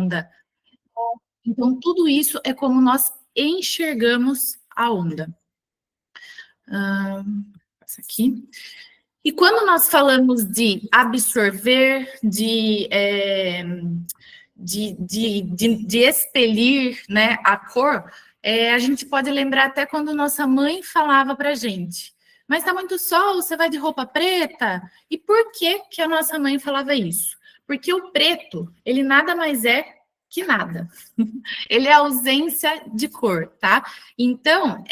onda. Então, tudo isso é como nós enxergamos a onda. Essa aqui. E quando nós falamos de absorver, de expelir, né, a cor, a gente pode lembrar até quando nossa mãe falava para a gente, mas está muito sol, você vai de roupa preta? E por que que a nossa mãe falava isso? Porque o preto, ele nada mais é que nada. Ele é ausência de cor, tá? Então,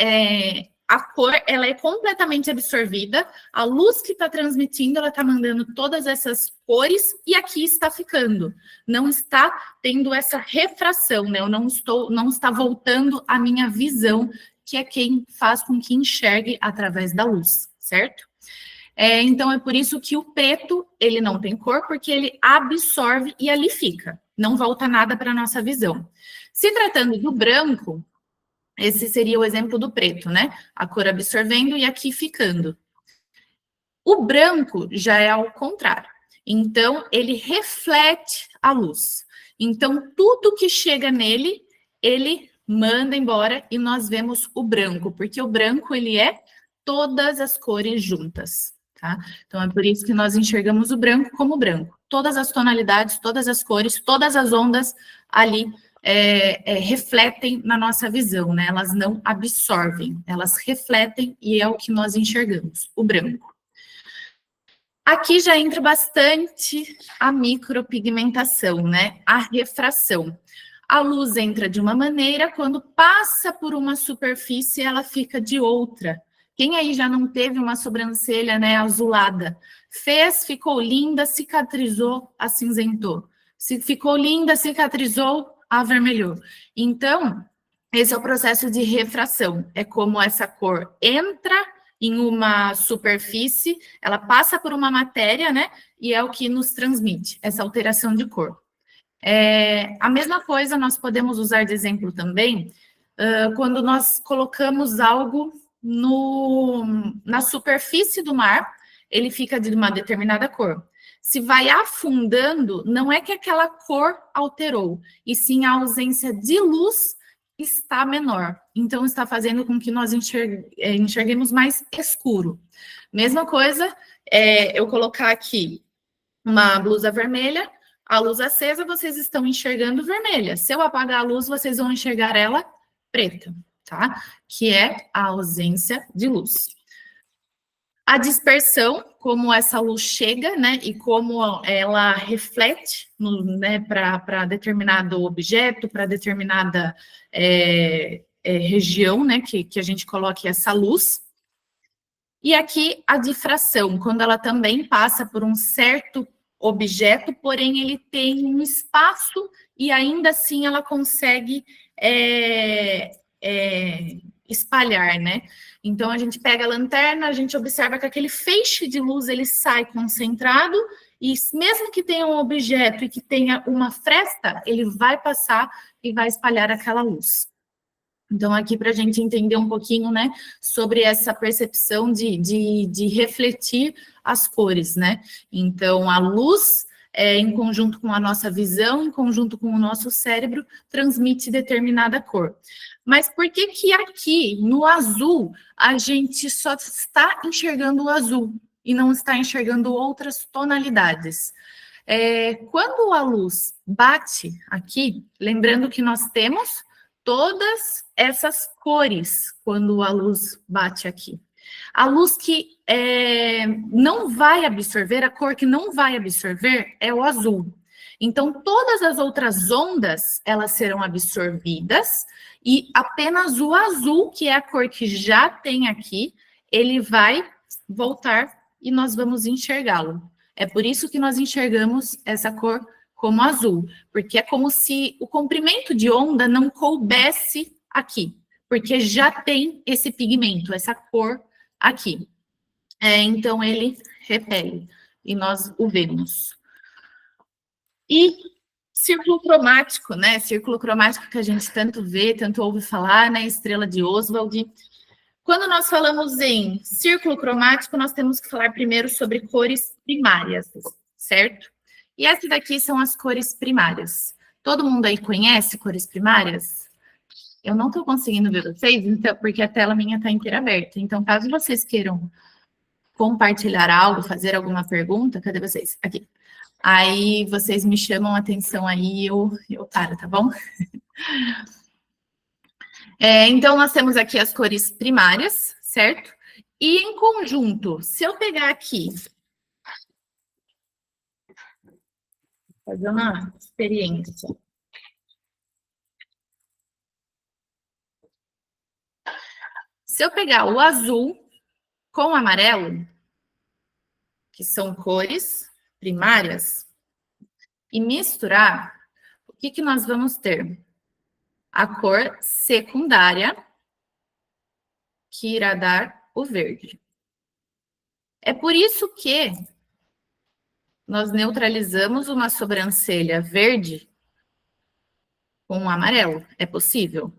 a cor, ela é completamente absorvida, a luz que está transmitindo, ela está mandando todas essas cores e aqui está ficando. Não está tendo essa refração, né? Eu não está voltando a minha visão, que é quem faz com que enxergue através da luz, certo? Então, é por isso que o preto, ele não tem cor, porque ele absorve e ali fica. Não volta nada para a nossa visão. Se tratando do branco, esse seria o exemplo do preto, né? A cor absorvendo e aqui ficando. O branco já é ao contrário. Então, ele reflete a luz. Então, tudo que chega nele, ele manda embora e nós vemos o branco, porque o branco, ele é todas as cores juntas, tá? Então, é por isso que nós enxergamos o branco como branco. Todas as tonalidades, todas as cores, todas as ondas ali refletem na nossa visão, né? Elas não absorvem, elas refletem e é o que nós enxergamos, o branco. Aqui já entra bastante a micropigmentação, né? A refração. A luz entra de uma maneira, quando passa por uma superfície, ela fica de outra. Quem aí já não teve uma sobrancelha, né, azulada? Fez, ficou linda, cicatrizou, acinzentou. Se ficou linda, cicatrizou, avermelhou. Então, esse é o processo de refração. É como essa cor entra em uma superfície, ela passa por uma matéria, né? E é o que nos transmite essa alteração de cor. A mesma coisa nós podemos usar de exemplo também quando nós colocamos algo na superfície do mar, ele fica de uma determinada cor. Se vai afundando, não é que aquela cor alterou, e sim a ausência de luz está menor. Então, está fazendo com que nós enxerguemos mais escuro. Mesma coisa, eu colocar aqui uma blusa vermelha, a luz acesa, vocês estão enxergando vermelha. Se eu apagar a luz, vocês vão enxergar ela preta, tá? Que é a ausência de luz. A dispersão, como essa luz chega, né, e como ela reflete, né, para determinado objeto, para determinada região, né, que a gente coloque essa luz. E aqui a difração, quando ela também passa por um certo objeto, porém ele tem um espaço e ainda assim ela consegue espalhar, né? Então, a gente pega a lanterna, a gente observa que aquele feixe de luz, ele sai concentrado, e mesmo que tenha um objeto e que tenha uma fresta, ele vai passar e vai espalhar aquela luz. Então, aqui para a gente entender um pouquinho, né, sobre essa percepção de refletir as cores, né? Então, a luz, em conjunto com a nossa visão, em conjunto com o nosso cérebro, transmite determinada cor. Mas por que que aqui, no azul, a gente só está enxergando o azul e não está enxergando outras tonalidades? Quando a luz bate aqui, lembrando que nós temos todas essas cores quando a luz bate aqui. A luz que não vai absorver, a cor que não vai absorver é o azul. Então, todas as outras ondas, elas serão absorvidas e apenas o azul, que é a cor que já tem aqui, ele vai voltar e nós vamos enxergá-lo. É por isso que nós enxergamos essa cor como azul, porque é como se o comprimento de onda não coubesse aqui, porque já tem esse pigmento, essa cor aqui. Então, ele repele e nós o vemos. E círculo cromático, né? Círculo cromático que a gente tanto vê, tanto ouve falar, né? Estrela de Oswald. Quando nós falamos em círculo cromático, nós temos que falar primeiro sobre cores primárias, certo? E essas daqui são as cores primárias. Todo mundo aí conhece cores primárias? Eu não estou conseguindo ver vocês, então, porque a tela minha está inteira aberta. Então, caso vocês queiram compartilhar algo, fazer alguma pergunta, cadê vocês? Aqui. Aí vocês me chamam a atenção aí e eu paro, tá bom? Então, nós temos aqui as cores primárias, certo? E em conjunto, se eu pegar aqui, fazer uma experiência. Se eu pegar o azul com o amarelo, que são cores primárias, e misturar, o que nós vamos ter? A cor secundária, que irá dar o verde. É por isso que nós neutralizamos uma sobrancelha verde com o amarelo. É possível.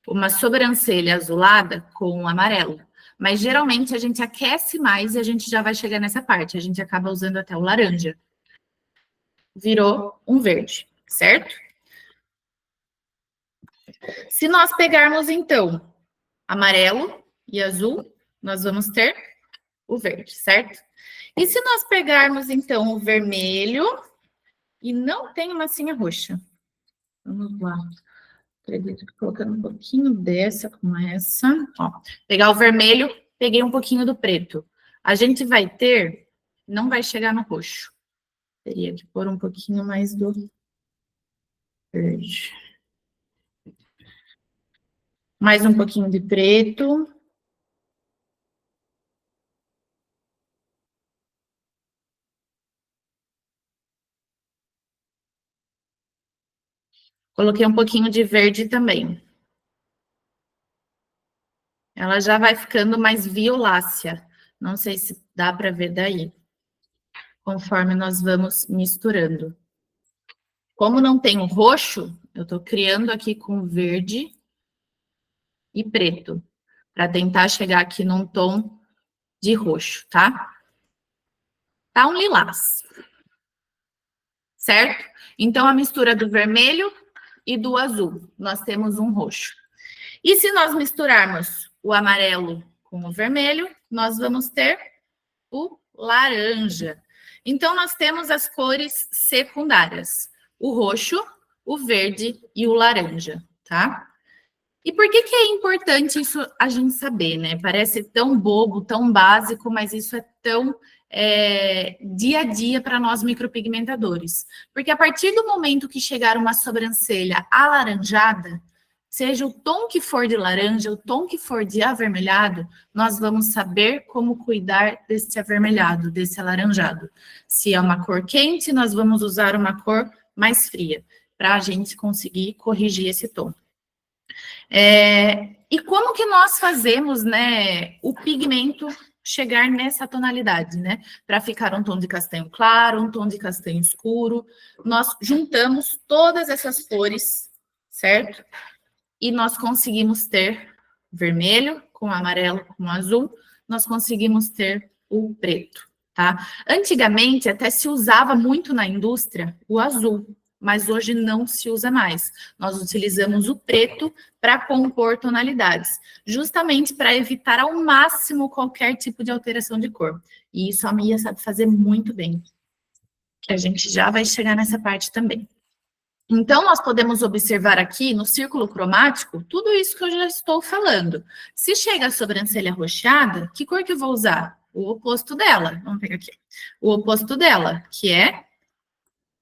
Uma sobrancelha azulada com o amarelo. Mas geralmente a gente aquece mais e a gente já vai chegar nessa parte. A gente acaba usando até o laranja. Virou um verde, certo? Se nós pegarmos, então, amarelo e azul, nós vamos ter o verde, certo? E se nós pegarmos, então, o vermelho e não tem massinha roxa? Vamos lá. Acredito que colocando um pouquinho dessa com essa. Ó, pegar o vermelho, peguei um pouquinho do preto. A gente vai ter, não vai chegar no roxo. Teria que pôr um pouquinho mais do verde. Mais um pouquinho de preto. Coloquei um pouquinho de verde também. Ela já vai ficando mais violácea. Não sei se dá para ver daí. Conforme nós vamos misturando. Como não tem o roxo, eu estou criando aqui com verde e preto. Para tentar chegar aqui num tom de roxo, tá? Tá um lilás. Certo? Então, a mistura do vermelho e do azul. Nós temos um roxo. E se nós misturarmos o amarelo com o vermelho, nós vamos ter o laranja. Então, nós temos as cores secundárias. O roxo, o verde e o laranja, tá? E por que é importante isso a gente saber, né? Parece tão bobo, tão básico, mas isso é tão dia a dia para nós micropigmentadores. Porque a partir do momento que chegar uma sobrancelha alaranjada, seja o tom que for de laranja, o tom que for de avermelhado, nós vamos saber como cuidar desse avermelhado, desse alaranjado. Se é uma cor quente, nós vamos usar uma cor mais fria, para a gente conseguir corrigir esse tom. E como que nós fazemos, né, o pigmento chegar nessa tonalidade, né? Para ficar um tom de castanho claro, um tom de castanho escuro. Nós juntamos todas essas cores, certo? E nós conseguimos ter vermelho com amarelo com azul, nós conseguimos ter o preto, tá? Antigamente até se usava muito na indústria o azul, mas hoje não se usa mais. Nós utilizamos o preto para compor tonalidades, justamente para evitar ao máximo qualquer tipo de alteração de cor. E isso a Mia sabe fazer muito bem, que a gente já vai chegar nessa parte também. Então, nós podemos observar aqui no círculo cromático tudo isso que eu já estou falando. Se chega a sobrancelha roxeada, que cor que eu vou usar? O oposto dela. Vamos pegar aqui. O oposto dela, que é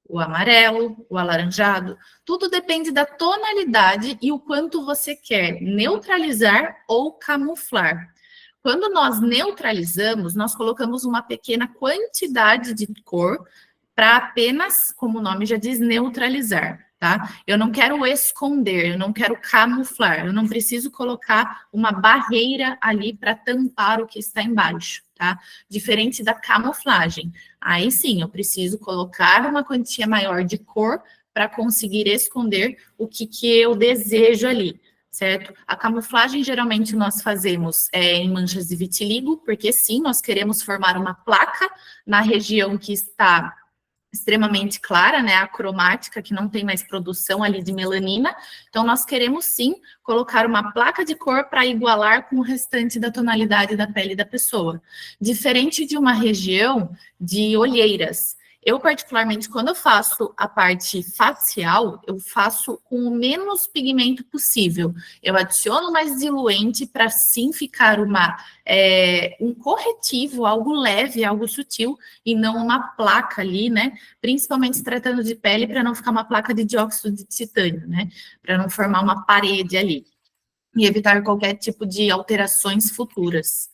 o amarelo, o alaranjado. Tudo depende da tonalidade e o quanto você quer neutralizar ou camuflar. Quando nós neutralizamos, nós colocamos uma pequena quantidade de cor para apenas, como o nome já diz, neutralizar, tá? Eu não quero esconder, eu não quero camuflar, eu não preciso colocar uma barreira ali para tampar o que está embaixo, tá? Diferente da camuflagem. Aí sim, eu preciso colocar uma quantia maior de cor para conseguir esconder o que eu desejo ali, certo? A camuflagem, geralmente, nós fazemos em manchas de vitiligo, porque sim, nós queremos formar uma placa na região que está extremamente clara, né, a cromática, que não tem mais produção ali de melanina. Então, nós queremos sim colocar uma placa de cor para igualar com o restante da tonalidade da pele da pessoa. Diferente de uma região de olheiras. Eu, particularmente, quando eu faço a parte facial, eu faço com o menos pigmento possível. Eu adiciono mais diluente para sim ficar um corretivo, algo leve, algo sutil, e não uma placa ali, né? Principalmente se tratando de pele, para não ficar uma placa de dióxido de titânio, né? Para não formar uma parede ali. E evitar qualquer tipo de alterações futuras.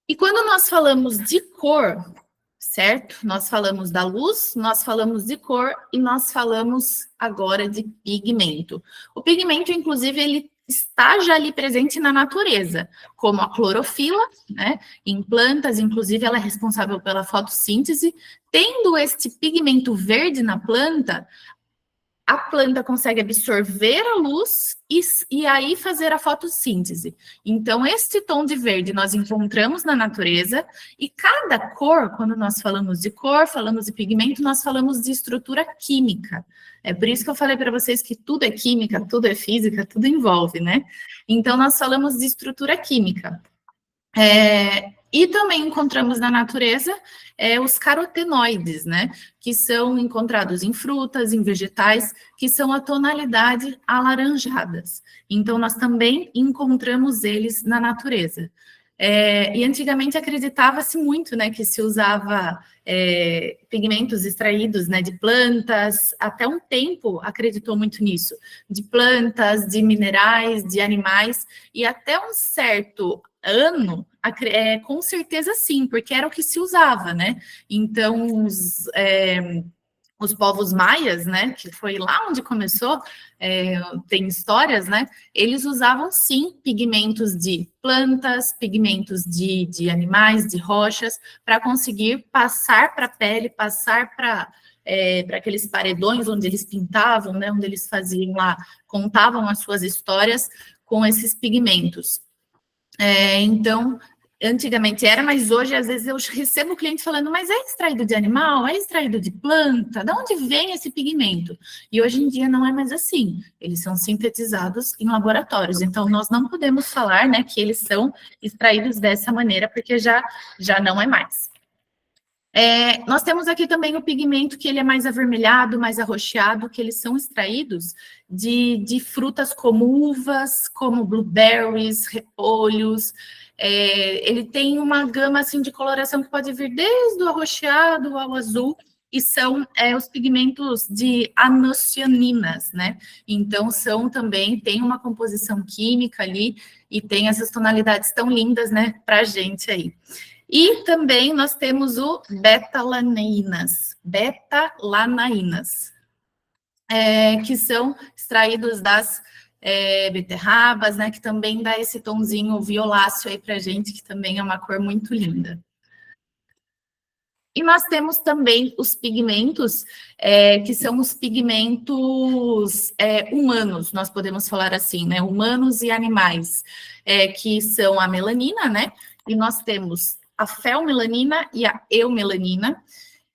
E quando nós falamos de cor, certo? Nós falamos da luz, nós falamos de cor e nós falamos agora de pigmento. O pigmento, inclusive, ele está já ali presente na natureza, como a clorofila, né? Em plantas, inclusive, ela é responsável pela fotossíntese. Tendo este pigmento verde na planta, a planta consegue absorver a luz e aí fazer a fotossíntese. Então, este tom de verde nós encontramos na natureza, e cada cor, quando nós falamos de cor, falamos de pigmento, nós falamos de estrutura química. É por isso que eu falei para vocês que tudo é química, tudo é física, tudo envolve, né? Então, nós falamos de estrutura química. E também encontramos na natureza os carotenoides, né? Que são encontrados em frutas, em vegetais, que são a tonalidade alaranjadas. Então, nós também encontramos eles na natureza. E antigamente acreditava-se muito, né, que se usava pigmentos extraídos, né, de plantas, até um tempo acreditou muito nisso, de plantas, de minerais, de animais, e até um certo ano, com certeza sim, porque era o que se usava, né? Então, os povos maias, né, que foi lá onde começou, tem histórias, né, eles usavam sim pigmentos de plantas, pigmentos de animais, de rochas, para conseguir passar para a pele, passar para aqueles paredões onde eles pintavam, né, onde eles faziam lá, contavam as suas histórias com esses pigmentos. Então, antigamente era, mas hoje, às vezes, eu recebo o cliente falando, mas é extraído de animal? É extraído de planta? De onde vem esse pigmento? E hoje em dia não é mais assim. Eles são sintetizados em laboratórios. Então, nós não podemos falar, né, que eles são extraídos dessa maneira, porque já não é mais. Nós temos aqui também o pigmento que ele é mais avermelhado, mais arroxeado, que eles são extraídos de frutas como uvas, como blueberries, repolhos. Ele tem uma gama assim de coloração que pode vir desde o arroxeado ao azul, e são os pigmentos de anocianinas, né? Então, são também, tem uma composição química ali, e tem essas tonalidades tão lindas, né, pra gente aí. E também nós temos o beta-lanaínas, que são extraídos das beterrabas, né, que também dá esse tonzinho violáceo aí pra gente, que também é uma cor muito linda. E nós temos também os pigmentos, que são os pigmentos humanos, nós podemos falar assim, né, humanos e animais, que são a melanina, né, e nós temos a felmelanina e a eumelanina,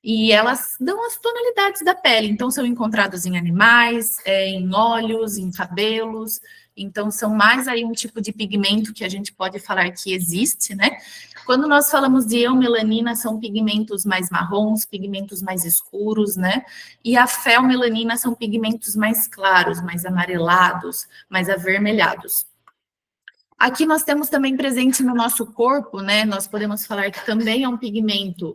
e elas dão as tonalidades da pele. Então, são encontrados em animais, em óleos, em cabelos. Então, são mais aí um tipo de pigmento que a gente pode falar que existe, né? Quando nós falamos de eumelanina, são pigmentos mais marrons, pigmentos mais escuros, né? E a felmelanina são pigmentos mais claros, mais amarelados, mais avermelhados. Aqui nós temos também presente no nosso corpo, né? Nós podemos falar que também é um pigmento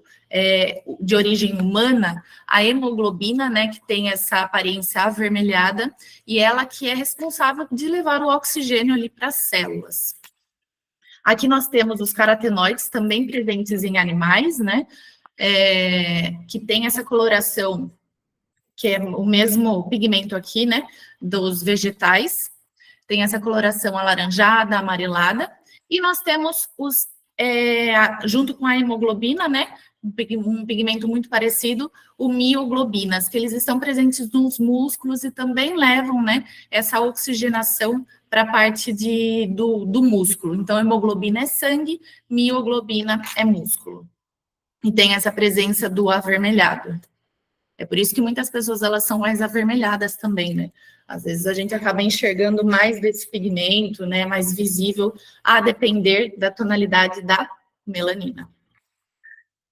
de origem humana, a hemoglobina, né? Que tem essa aparência avermelhada, e ela que é responsável de levar o oxigênio ali para as células. Aqui nós temos os carotenoides, também presentes em animais, né? Que tem essa coloração, que é o mesmo pigmento aqui, né? Dos vegetais. Tem essa coloração alaranjada, amarelada, e nós temos junto com a hemoglobina, né, um pigmento muito parecido, o mioglobinas, que eles estão presentes nos músculos e também levam, né, essa oxigenação para a parte do músculo. Então, hemoglobina é sangue, mioglobina é músculo. E tem essa presença do avermelhado. É por isso que muitas pessoas elas são mais avermelhadas também, né? Às vezes a gente acaba enxergando mais desse pigmento, né? Mais visível, a depender da tonalidade da melanina.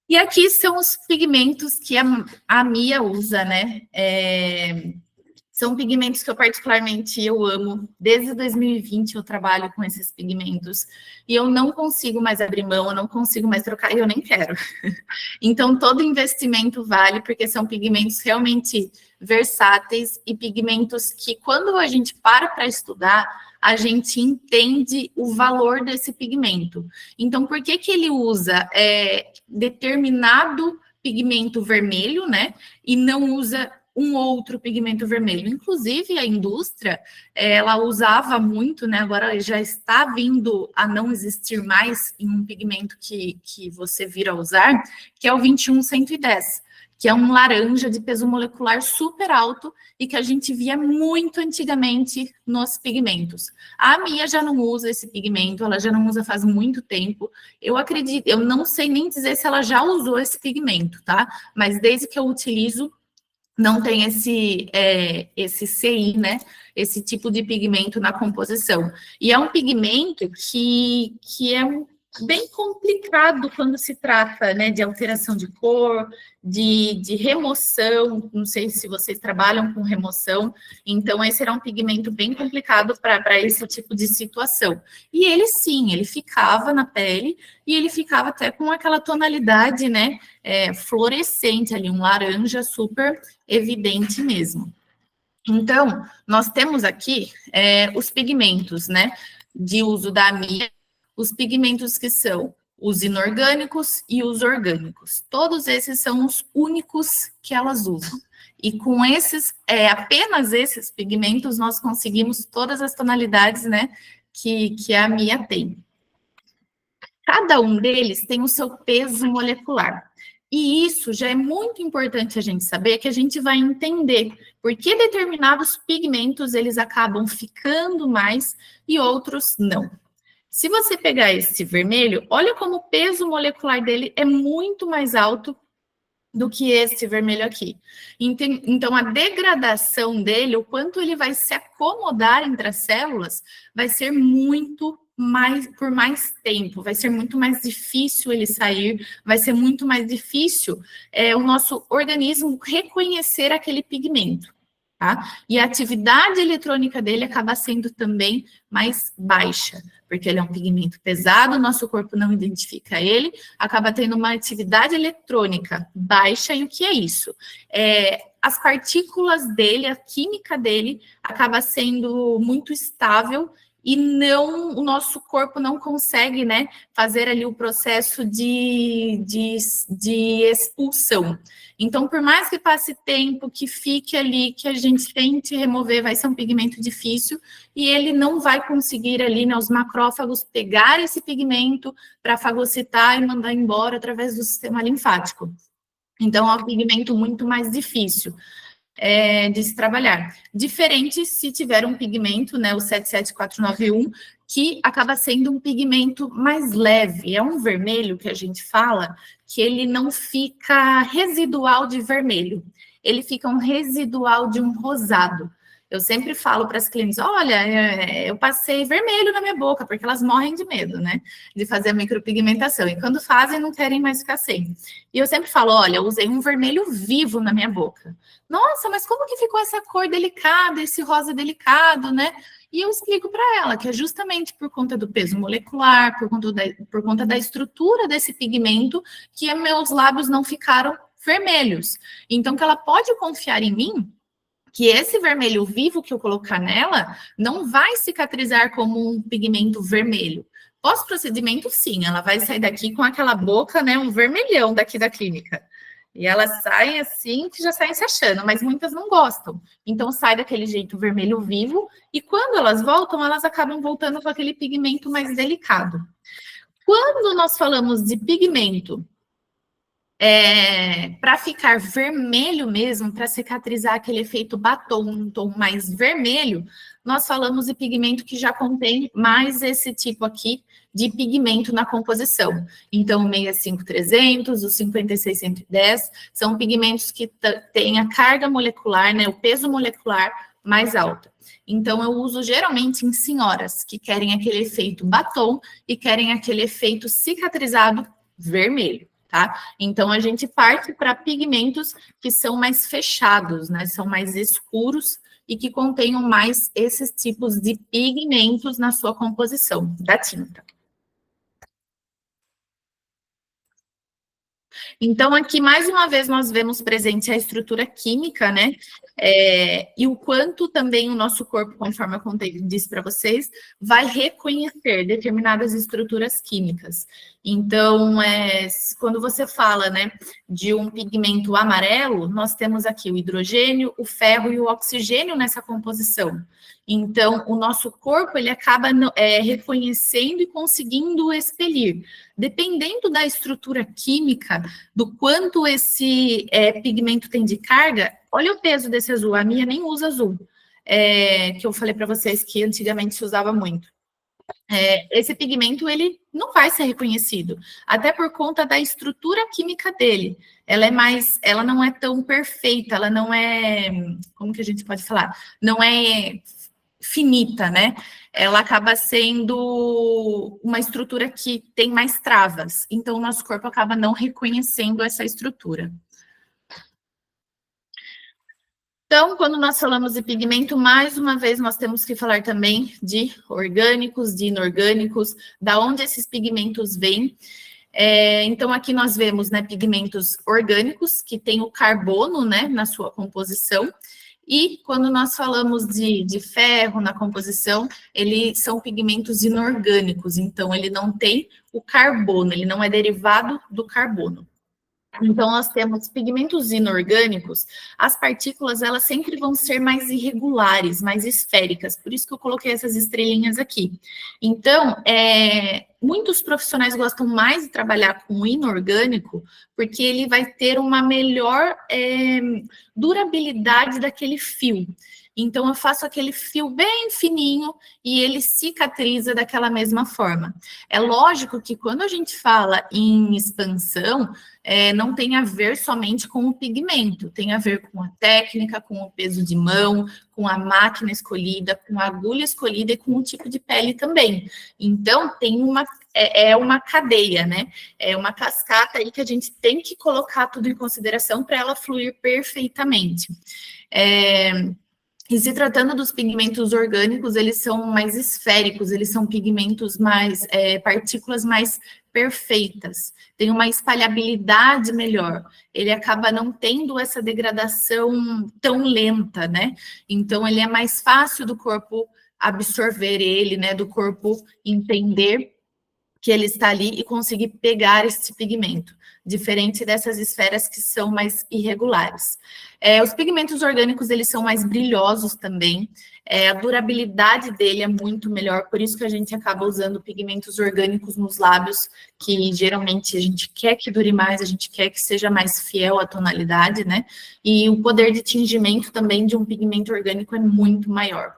E aqui são os pigmentos que a Mia usa, né? São pigmentos que eu particularmente eu amo. Desde 2020 eu trabalho com esses pigmentos e eu não consigo mais abrir mão, eu não consigo mais trocar e eu nem quero. Então todo investimento vale porque são pigmentos realmente versáteis e pigmentos que quando a gente para estudar, a gente entende o valor desse pigmento. Então por que ele usa determinado pigmento vermelho, né? E não usa um outro pigmento vermelho. Inclusive, a indústria, ela usava muito, né? Agora já está vindo a não existir mais em um pigmento que você vira a usar, que é o 21110, que é um laranja de peso molecular super alto e que a gente via muito antigamente nos pigmentos. A Mia já não usa esse pigmento, ela já não usa faz muito tempo. Eu acredito, eu não sei nem dizer se ela já usou esse pigmento, tá? Mas desde que eu utilizo, não tem esse CI, né? Esse tipo de pigmento na composição. E é um pigmento que é bem complicado quando se trata, né, de alteração de cor, de remoção. Não sei se vocês trabalham com remoção, então esse era um pigmento bem complicado para esse tipo de situação. E ele sim, ele ficava na pele e ele ficava até com aquela tonalidade, né, fluorescente ali, um laranja super evidente mesmo. Então, nós temos aqui os pigmentos, né, de uso da Mia, os pigmentos que são os inorgânicos e os orgânicos. Todos esses são os únicos que elas usam. E com esses, apenas esses pigmentos, nós conseguimos todas as tonalidades, né, que a Mia tem. Cada um deles tem o seu peso molecular. E isso já é muito importante a gente saber, que a gente vai entender por que determinados pigmentos eles acabam ficando mais e outros não. Se você pegar esse vermelho, olha como o peso molecular dele é muito mais alto do que esse vermelho aqui. Então, a degradação dele, o quanto ele vai se acomodar entre as células, vai ser muito mais, por mais tempo, vai ser muito mais difícil ele sair, vai ser muito mais difícil o nosso organismo reconhecer aquele pigmento. Tá? E a atividade eletrônica dele acaba sendo também mais baixa, porque ele é um pigmento pesado, nosso corpo não identifica ele, acaba tendo uma atividade eletrônica baixa, e o que é isso? As partículas dele, a química dele, acaba sendo muito estável e o nosso corpo não consegue, né, fazer ali o processo de expulsão. Então, por mais que passe tempo, que fique ali, que a gente tente remover, vai ser um pigmento difícil e ele não vai conseguir ali, né, os macrófagos pegar esse pigmento para fagocitar e mandar embora através do sistema linfático. Então, é um pigmento muito mais difícil de se trabalhar. Diferente se tiver um pigmento, né, o 77491, que acaba sendo um pigmento mais leve. É um vermelho que a gente fala que ele não fica residual de vermelho, ele fica um residual de um rosado. Eu sempre falo para as clientes, olha, eu passei vermelho na minha boca, porque elas morrem de medo, né, de fazer a micropigmentação, e quando fazem, não querem mais ficar sem. E eu sempre falo, olha, eu usei um vermelho vivo na minha boca. Nossa, mas como que ficou essa cor delicada, esse rosa delicado, né? E eu explico para ela que é justamente por conta do peso molecular, por conta da estrutura desse pigmento, que meus lábios não ficaram vermelhos. Então, que ela pode confiar em mim, que esse vermelho vivo que eu colocar nela não vai cicatrizar como um pigmento vermelho. Pós-procedimento, sim, ela vai sair daqui com aquela boca, né, um vermelhão daqui da clínica. E elas saem assim, que já saem se achando, mas muitas não gostam. Então, sai daquele jeito vermelho vivo, e quando elas voltam, elas acabam voltando com aquele pigmento mais delicado. Quando nós falamos de pigmento Para ficar vermelho mesmo, para cicatrizar aquele efeito batom, um tom mais vermelho, nós falamos de pigmento que já contém mais esse tipo aqui de pigmento na composição. Então, o 65300, o 56110, são pigmentos que têm a carga molecular, né, o peso molecular mais alto. Então, eu uso geralmente em senhoras que querem aquele efeito batom e querem aquele efeito cicatrizado vermelho. Tá? Então, a gente parte para pigmentos que são mais fechados, né? São mais escuros e que contenham mais esses tipos de pigmentos na sua composição da tinta. Então, aqui, mais uma vez, nós vemos presente a estrutura química, né? E o quanto também o nosso corpo, conforme eu disse para vocês, vai reconhecer determinadas estruturas químicas. Então, quando você fala, né, de um pigmento amarelo, nós temos aqui o hidrogênio, o ferro e o oxigênio nessa composição. Então, o nosso corpo, ele acaba reconhecendo e conseguindo expelir. Dependendo da estrutura química, do quanto esse pigmento tem de carga, olha o peso desse azul, a minha nem usa azul, que eu falei para vocês que antigamente se usava muito. Esse pigmento, ele não vai ser reconhecido, até por conta da estrutura química dele. Ela não é tão perfeita, ela não é, como que a gente pode falar? Não é finita, né? Ela acaba sendo uma estrutura que tem mais travas. Então, o nosso corpo acaba não reconhecendo essa estrutura. Então, quando nós falamos de pigmento, mais uma vez nós temos que falar também de orgânicos, de inorgânicos, da onde esses pigmentos vêm. Então, aqui nós vemos, né, pigmentos orgânicos, que têm o carbono, né, na sua composição. E quando nós falamos de ferro na composição, eles são pigmentos inorgânicos, então ele não tem o carbono, ele não é derivado do carbono. Então, nós temos pigmentos inorgânicos, as partículas, elas sempre vão ser mais irregulares, mais esféricas, por isso que eu coloquei essas estrelinhas aqui. Então, muitos profissionais gostam mais de trabalhar com o inorgânico, porque ele vai ter uma melhor durabilidade daquele fio. Então, eu faço aquele fio bem fininho e ele cicatriza daquela mesma forma. É lógico que quando a gente fala em expansão, não tem a ver somente com o pigmento, tem a ver com a técnica, com o peso de mão, com a máquina escolhida, com a agulha escolhida e com o tipo de pele também. Então, tem uma cadeia, né? É uma cascata aí que a gente tem que colocar tudo em consideração para ela fluir perfeitamente. E se tratando dos pigmentos orgânicos, eles são mais esféricos, eles são pigmentos mais, partículas mais perfeitas, tem uma espalhabilidade melhor, ele acaba não tendo essa degradação tão lenta, né? Então, ele é mais fácil do corpo absorver ele, né? Do corpo entender que ele está ali e conseguir pegar esse pigmento, diferente dessas esferas que são mais irregulares. Os pigmentos orgânicos, eles são mais brilhosos também, a durabilidade dele é muito melhor, por isso que a gente acaba usando pigmentos orgânicos nos lábios, que geralmente a gente quer que dure mais, a gente quer que seja mais fiel à tonalidade, né? E o poder de tingimento também de um pigmento orgânico é muito maior.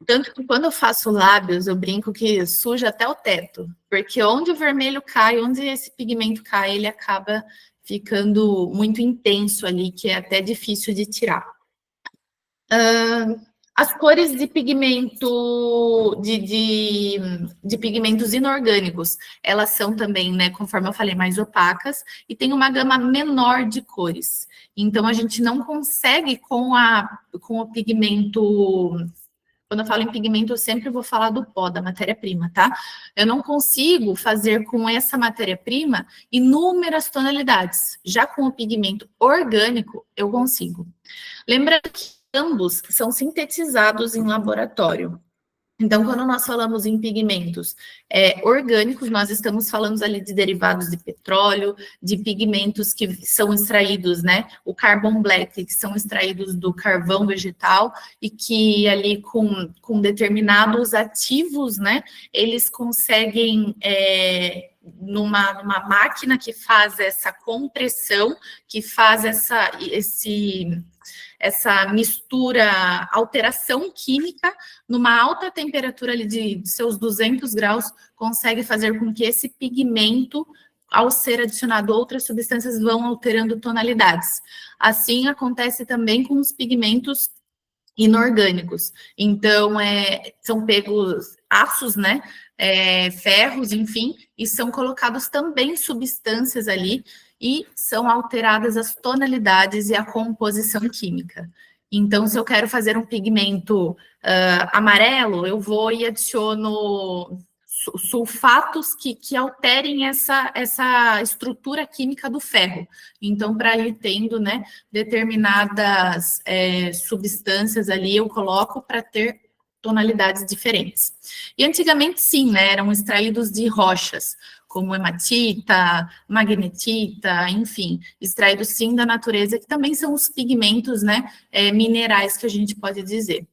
Tanto que quando eu faço lábios, eu brinco que suja até o teto, porque onde o vermelho cai, onde esse pigmento cai, ele acaba ficando muito intenso ali, que é até difícil de tirar. As cores de pigmento, de pigmentos inorgânicos, elas são também, né, conforme eu falei, mais opacas, e tem uma gama menor de cores. Então, a gente não consegue com o pigmento... Quando eu falo em pigmento, eu sempre vou falar do pó, da matéria-prima, tá? Eu não consigo fazer com essa matéria-prima inúmeras tonalidades. Já com o pigmento orgânico, eu consigo. Lembrando que ambos são sintetizados em laboratório. Então, quando nós falamos em pigmentos orgânicos, nós estamos falando ali de derivados de petróleo, de pigmentos que são extraídos, né? O carbon black, que são extraídos do carvão vegetal e que ali com determinados ativos, né? Eles conseguem numa máquina que faz essa compressão, que faz essa mistura, alteração química, numa alta temperatura ali de seus 200 graus, consegue fazer com que esse pigmento, ao ser adicionado outras substâncias, vão alterando tonalidades. Assim acontece também com os pigmentos inorgânicos. Então, são pegos aços, né? Ferros, enfim, e são colocados também substâncias ali e são alteradas as tonalidades e a composição química. Então, se eu quero fazer um pigmento amarelo, eu vou e adiciono sulfatos que alterem essa estrutura química do ferro. Então, para ir tendo, né, determinadas substâncias ali, eu coloco para ter tonalidades diferentes. E antigamente, sim, né, eram extraídos de rochas, como hematita, magnetita, enfim, extraídos sim da natureza, que também são os pigmentos, né, minerais que a gente pode dizer.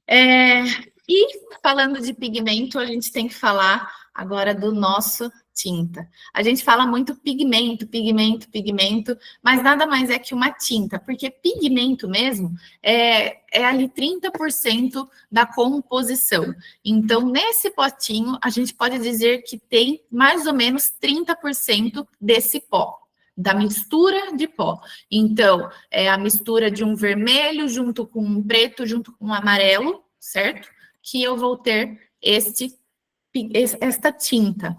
E falando de pigmento, a gente tem que falar agora do nosso tinta. A gente fala muito pigmento, pigmento, pigmento, mas nada mais é que uma tinta, porque pigmento mesmo é ali 30% da composição. Então, nesse potinho, a gente pode dizer que tem mais ou menos 30% desse pó, da mistura de pó. Então, é a mistura de um vermelho junto com um preto, junto com um amarelo, certo? Que eu vou ter esta tinta.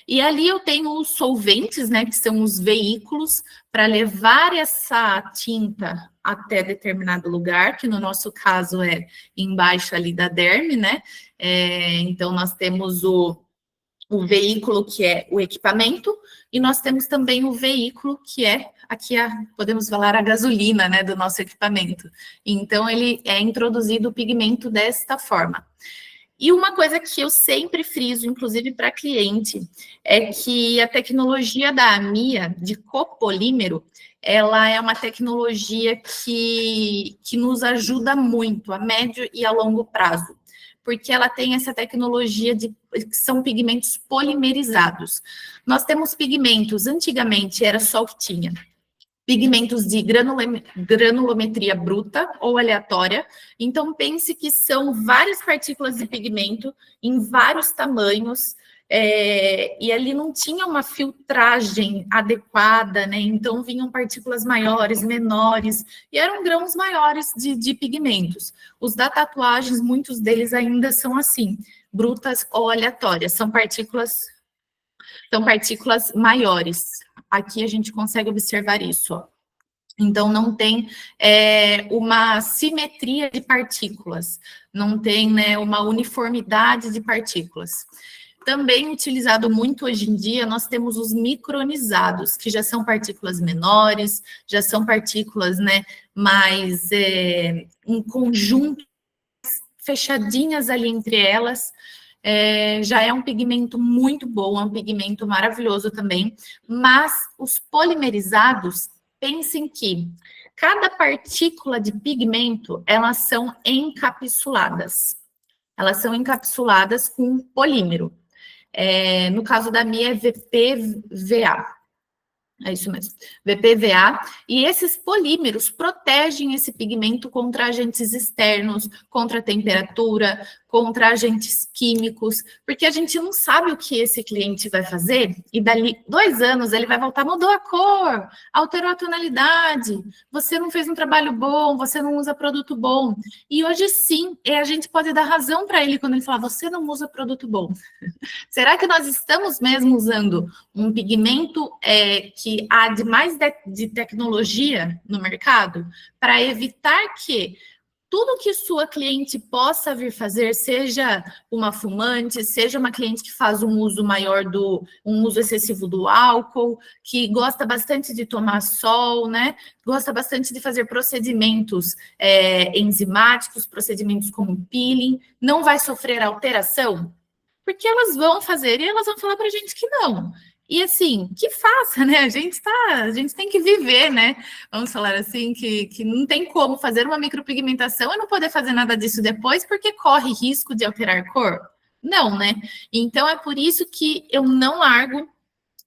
E ali eu tenho os solventes, né, que são os veículos para levar essa tinta até determinado lugar, que no nosso caso é embaixo ali da derme, né? Então, nós temos o veículo, que é o equipamento, e nós temos também o veículo, que é, aqui podemos falar, a gasolina, né, do nosso equipamento. Então, ele é introduzido o pigmento desta forma. E uma coisa que eu sempre friso, inclusive para cliente, é que a tecnologia da AMIA, de copolímero, ela é uma tecnologia que nos ajuda muito a médio e a longo prazo, porque ela tem essa tecnologia que são pigmentos polimerizados. Nós temos pigmentos, antigamente era só o que tinha, pigmentos de granulometria bruta ou aleatória. Então, pense que são várias partículas de pigmento em vários tamanhos, e ali não tinha uma filtragem adequada, né? Então, vinham partículas maiores, menores, e eram grãos maiores de pigmentos. Os da tatuagens, muitos deles ainda são assim, brutas ou aleatórias, são partículas maiores. Aqui a gente consegue observar isso, ó. Então, não tem uma simetria de partículas, não tem, né, uma uniformidade de partículas. Também utilizado muito hoje em dia, nós temos os micronizados, que já são partículas menores, já são partículas, né, mais um conjunto fechadinhas ali entre elas. Já é um pigmento muito bom, é um pigmento maravilhoso também, mas os polimerizados, pensem que cada partícula de pigmento, elas são encapsuladas. Elas são encapsuladas com polímero. No caso da minha é VPVA. É isso mesmo, VPVA, e esses polímeros protegem esse pigmento contra agentes externos, contra a temperatura, contra agentes químicos, porque a gente não sabe o que esse cliente vai fazer, e dali 2 anos ele vai voltar, mudou a cor, alterou a tonalidade, você não fez um trabalho bom, você não usa produto bom, e hoje sim, a gente pode dar razão para ele quando ele falar, você não usa produto bom. Será que nós estamos mesmo usando um pigmento que há de mais de tecnologia no mercado para evitar que tudo que sua cliente possa vir fazer, seja uma fumante, seja uma cliente que faz um uso um uso excessivo do álcool, que gosta bastante de tomar sol, né? Gosta bastante de fazer procedimentos enzimáticos, procedimentos como peeling, não vai sofrer alteração? Porque elas vão fazer e elas vão falar para a gente que não. E assim, que faça, né? A gente tem que viver, né? Vamos falar assim, que não tem como fazer uma micropigmentação e não poder fazer nada disso depois, porque corre risco de alterar cor. Não, né? Então é por isso que eu não largo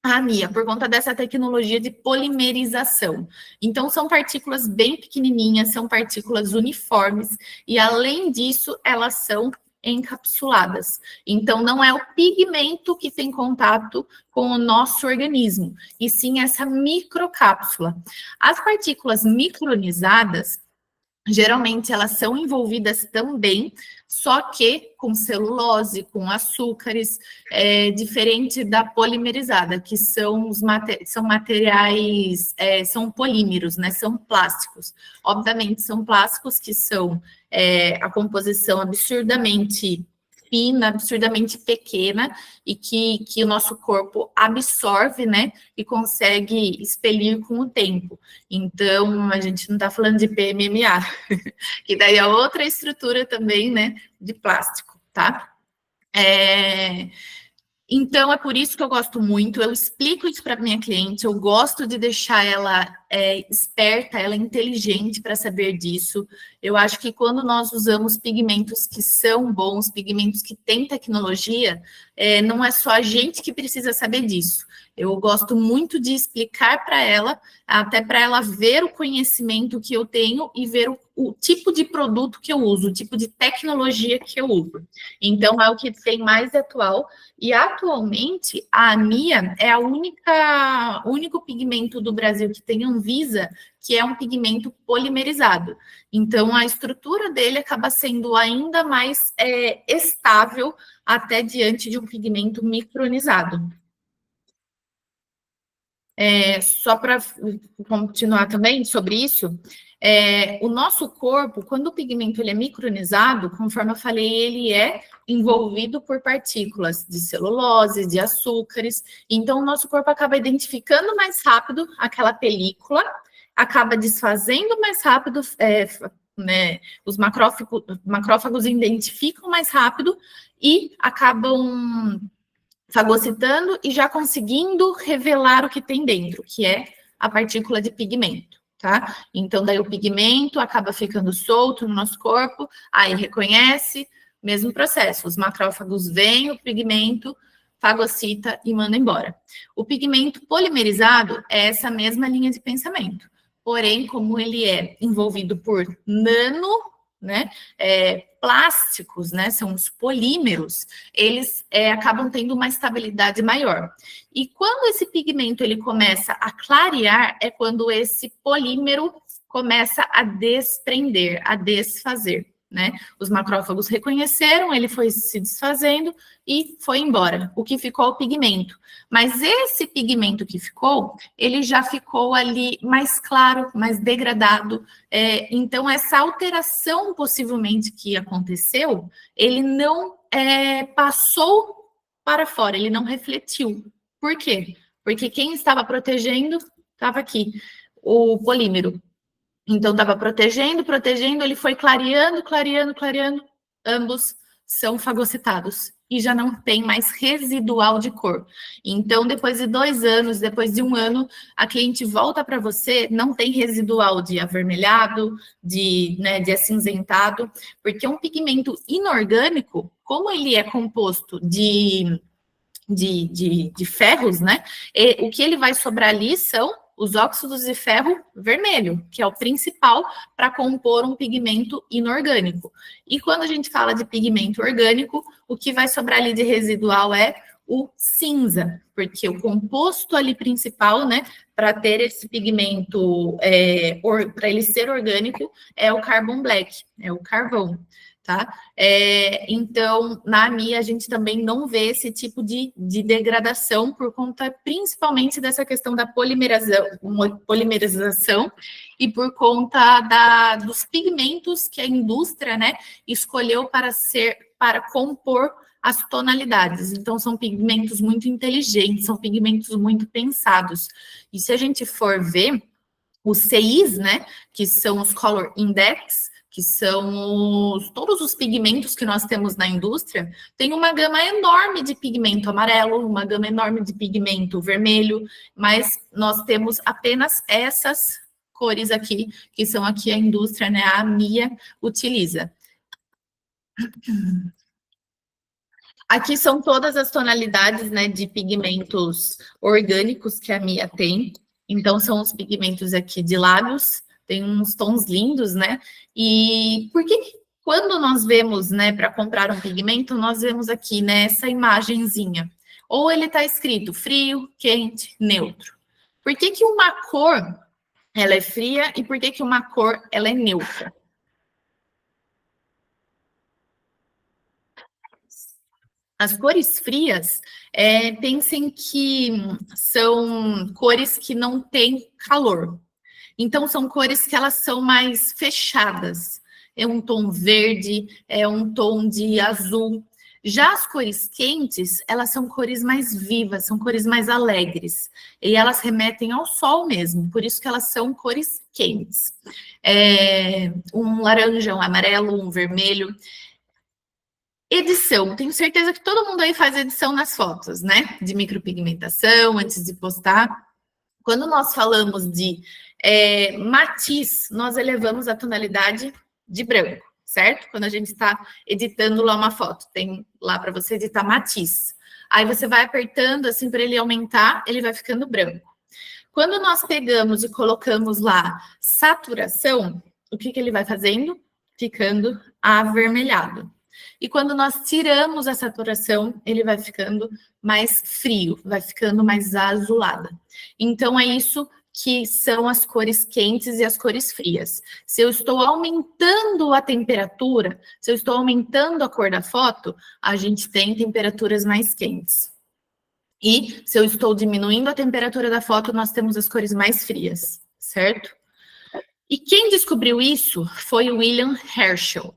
a Mia, por conta dessa tecnologia de polimerização. Então, são partículas bem pequenininhas, são partículas uniformes, e além disso, elas são encapsuladas. Então, não é o pigmento que tem contato com o nosso organismo, e sim essa microcápsula. As partículas micronizadas, geralmente elas são envolvidas também, só que com celulose, com açúcares, diferente da polimerizada, que são são materiais, são polímeros, né? São plásticos. Obviamente, são plásticos que são a composição absurdamente fina, absurdamente pequena, e que o nosso corpo absorve, né? E consegue expelir com o tempo. Então, a gente não está falando de PMMA, que daí é outra estrutura também, né, de plástico, tá? Então, é por isso que eu gosto muito, eu explico isso para minha cliente, eu gosto de deixar ela esperta, ela inteligente para saber disso. Eu acho que quando nós usamos pigmentos que são bons, pigmentos que têm tecnologia, não é só a gente que precisa saber disso. Eu gosto muito de explicar para ela, até para ela ver o conhecimento que eu tenho e ver o tipo de produto que eu uso, o tipo de tecnologia que eu uso. Então, é o que tem mais atual. E, atualmente, a Mia é o único pigmento do Brasil que tem Anvisa, que é um pigmento polimerizado. Então, a estrutura dele acaba sendo ainda mais estável até diante de um pigmento micronizado. Só para continuar também sobre isso, o nosso corpo, quando o pigmento ele é micronizado, conforme eu falei, ele é envolvido por partículas de celulose, de açúcares, então o nosso corpo acaba identificando mais rápido aquela película, acaba desfazendo mais rápido, né, os macrófagos identificam mais rápido e acabam fagocitando e já conseguindo revelar o que tem dentro, que é a partícula de pigmento, tá? Então, daí o pigmento acaba ficando solto no nosso corpo, aí reconhece, mesmo processo, os macrófagos veem o pigmento, fagocita e manda embora. O pigmento polimerizado é essa mesma linha de pensamento, porém, como ele é envolvido por né, plásticos, né, são os polímeros, eles acabam tendo uma estabilidade maior. E quando esse pigmento ele começa a clarear, é quando esse polímero começa a desprender, a desfazer, né? Os macrófagos reconheceram, ele foi se desfazendo e foi embora. O que ficou é o pigmento. Mas esse pigmento que ficou, ele já ficou ali mais claro, mais degradado. Então, essa alteração possivelmente que aconteceu, ele não passou para fora, ele não refletiu. Por quê? Porque quem estava protegendo estava aqui, o polímero. Então, estava protegendo, ele foi clareando, ambos são fagocitados e já não tem mais residual de cor. Então, depois de 2 anos, depois de 1 ano, a cliente volta para você, não tem residual de avermelhado, de acinzentado, porque um pigmento inorgânico, como ele é composto de ferros, né? O que ele vai sobrar ali são os óxidos de ferro vermelho, que é o principal para compor um pigmento inorgânico. E quando a gente fala de pigmento orgânico, o que vai sobrar ali de residual é o cinza, porque o composto ali principal, né, para ter esse pigmento, para ele ser orgânico, é o carbon black, é o carvão. tá? Então, na AMI, a gente também não vê esse tipo de degradação por conta, principalmente, dessa questão da polimerização e por conta dos pigmentos que a indústria, né, escolheu para compor as tonalidades. Então, são pigmentos muito inteligentes, são pigmentos muito pensados. E se a gente for ver, os CIs, né, que são os Color Index, que são todos os pigmentos que nós temos na indústria, tem uma gama enorme de pigmento amarelo, uma gama enorme de pigmento vermelho, mas nós temos apenas essas cores aqui, que são aqui a indústria, né, a MIA utiliza. Aqui são todas as tonalidades, né, de pigmentos orgânicos que a MIA tem. Então, são os pigmentos aqui de lábios, tem uns tons lindos, né? E por que quando nós vemos, né, para comprar um pigmento, nós vemos aqui, né, essa imagenzinha. Ou ele está escrito frio, quente, neutro. Por que que uma cor, ela é fria e por que que uma cor, ela é neutra? As cores frias, pensem que são cores que não têm calor. Então, são cores que elas são mais fechadas. É um tom verde, é um tom de azul. Já as cores quentes, elas são cores mais vivas, são cores mais alegres. E elas remetem ao sol mesmo, por isso que elas são cores quentes. Um laranja, um amarelo, um vermelho. Edição, tenho certeza que todo mundo aí faz edição nas fotos, né? De micropigmentação, antes de postar. Quando nós falamos de matiz, nós elevamos a tonalidade de branco, certo? Quando a gente está editando lá uma foto, tem lá para você editar matiz. Aí você vai apertando assim para ele aumentar, ele vai ficando branco. Quando nós pegamos e colocamos lá saturação, o que ele vai fazendo? Ficando avermelhado. E quando nós tiramos a saturação, ele vai ficando mais frio, vai ficando mais azulado. Então, é isso que são as cores quentes e as cores frias. Se eu estou aumentando a temperatura, se eu estou aumentando a cor da foto, a gente tem temperaturas mais quentes. E se eu estou diminuindo a temperatura da foto, nós temos as cores mais frias, certo? E quem descobriu isso foi o William Herschel.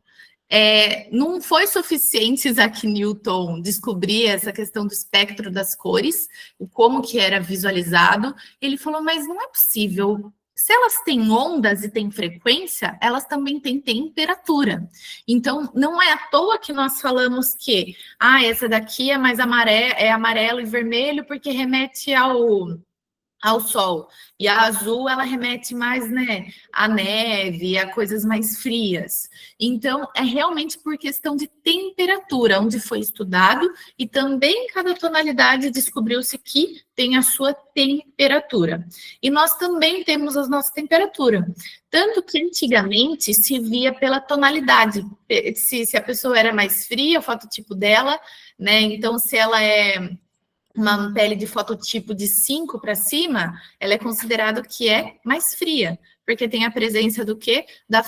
Não foi suficiente Isaac Newton descobrir essa questão do espectro das cores, como que era visualizado. Ele falou, mas não é possível. Se elas têm ondas e têm frequência, elas também têm temperatura. Então, não é à toa que nós falamos que essa daqui é mais amarelo e vermelho porque remete ao sol. E a azul, ela remete mais, né, à neve, a coisas mais frias. Então, é realmente por questão de temperatura, onde foi estudado, e também cada tonalidade descobriu-se que tem a sua temperatura. E nós também temos a nossa temperatura. Tanto que antigamente se via pela tonalidade. Se a pessoa era mais fria, o fototipo dela, né, então se ela é uma pele de fototipo de 5 para cima, ela é considerada que é mais fria, porque tem a presença do quê? Da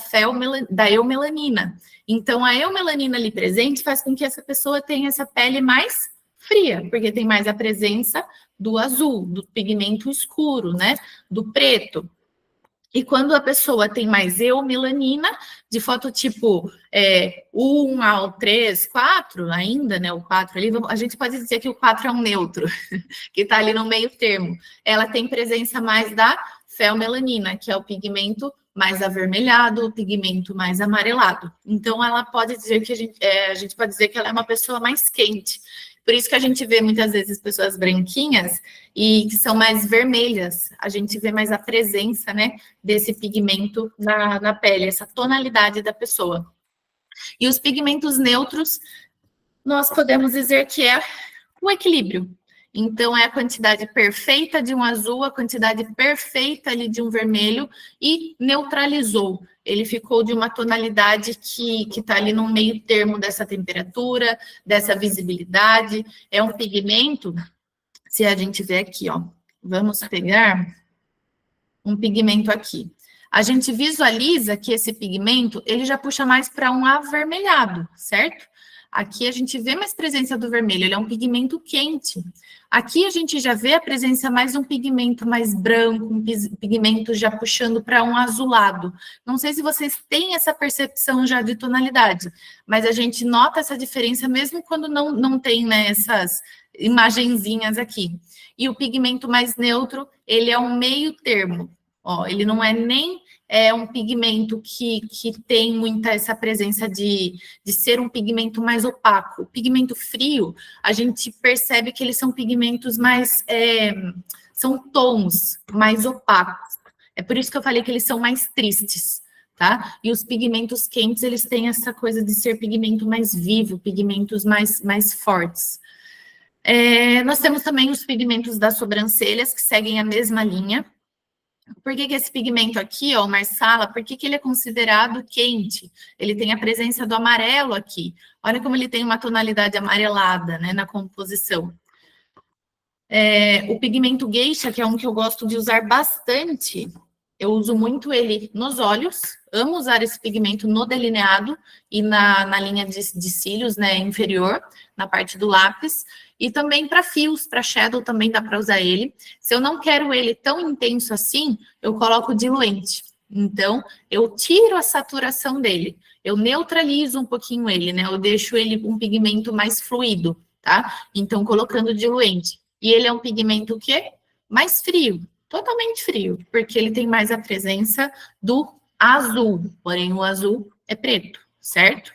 eumelanina. Então, a eumelanina ali presente faz com que essa pessoa tenha essa pele mais fria, porque tem mais a presença do azul, do pigmento escuro, né? Do preto. E quando a pessoa tem mais eumelanina, de fototipo 1 ao 3, 4 ainda, né? O 4 ali, a gente pode dizer que o 4 é um neutro, que está ali no meio termo. Ela tem presença mais da feomelanina, que é o pigmento mais avermelhado, o pigmento mais amarelado. Então, ela pode dizer que a gente pode dizer que ela é uma pessoa mais quente. Por isso que a gente vê muitas vezes pessoas branquinhas e que são mais vermelhas. A gente vê mais a presença, né, desse pigmento na pele, essa tonalidade da pessoa. E os pigmentos neutros, nós podemos dizer que é o equilíbrio. Então, é a quantidade perfeita de um azul, a quantidade perfeita ali de um vermelho e neutralizou. Ele ficou de uma tonalidade que está ali no meio termo dessa temperatura, dessa visibilidade. É um pigmento, se a gente ver aqui, ó, vamos pegar um pigmento aqui. a gente visualiza que esse pigmento, ele já puxa mais para um avermelhado, certo? Aqui a gente vê mais presença do vermelho, ele é um pigmento quente. Aqui a gente já vê a presença mais de um pigmento mais branco, um pigmento já puxando para um azulado. Não sei se vocês têm essa percepção já de tonalidade, mas a gente nota essa diferença mesmo quando não tem, né, essas imagenzinhas aqui. E o pigmento mais neutro, ele é um meio termo. Ó, ele não é nem um pigmento que tem muita essa presença de ser um pigmento mais opaco. O pigmento frio, a gente percebe que eles são pigmentos mais... são tons mais opacos. É por isso que eu falei que eles são mais tristes, tá? E os pigmentos quentes, eles têm essa coisa de ser pigmento mais vivo, pigmentos mais fortes. Nós temos também os pigmentos das sobrancelhas, que seguem a mesma linha. Por que esse pigmento aqui, ó, o Marsala, por que ele é considerado quente? Ele tem a presença do amarelo aqui. Olha como ele tem uma tonalidade amarelada, né, na composição. O pigmento Geisha, que é um que eu gosto de usar bastante, eu uso muito ele nos olhos, amo usar esse pigmento no delineado e na linha de cílios, né, inferior, na parte do lápis, e também para fios, para shadow também dá para usar ele. Se eu não quero ele tão intenso assim, eu coloco diluente. Então, eu tiro a saturação dele, eu neutralizo um pouquinho ele, né, eu deixo ele um pigmento mais fluido, tá? Então, colocando diluente. E ele é um pigmento o quê? Mais frio, totalmente frio, porque ele tem mais a presença do azul, porém o azul é preto, certo?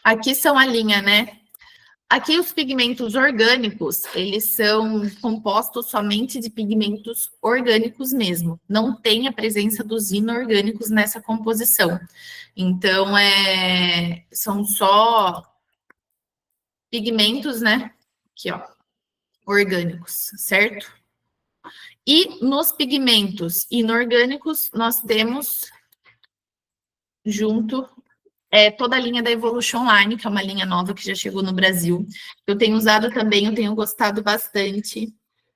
Aqui são a linha, né? Aqui os pigmentos orgânicos, eles são compostos somente de pigmentos orgânicos mesmo. Não tem a presença dos inorgânicos nessa composição. Então, são só pigmentos, né? Aqui, ó, orgânicos, certo? E nos pigmentos inorgânicos, nós temos junto toda a linha da Evolution Line, que é uma linha nova que já chegou no Brasil. Eu tenho usado também, eu tenho gostado bastante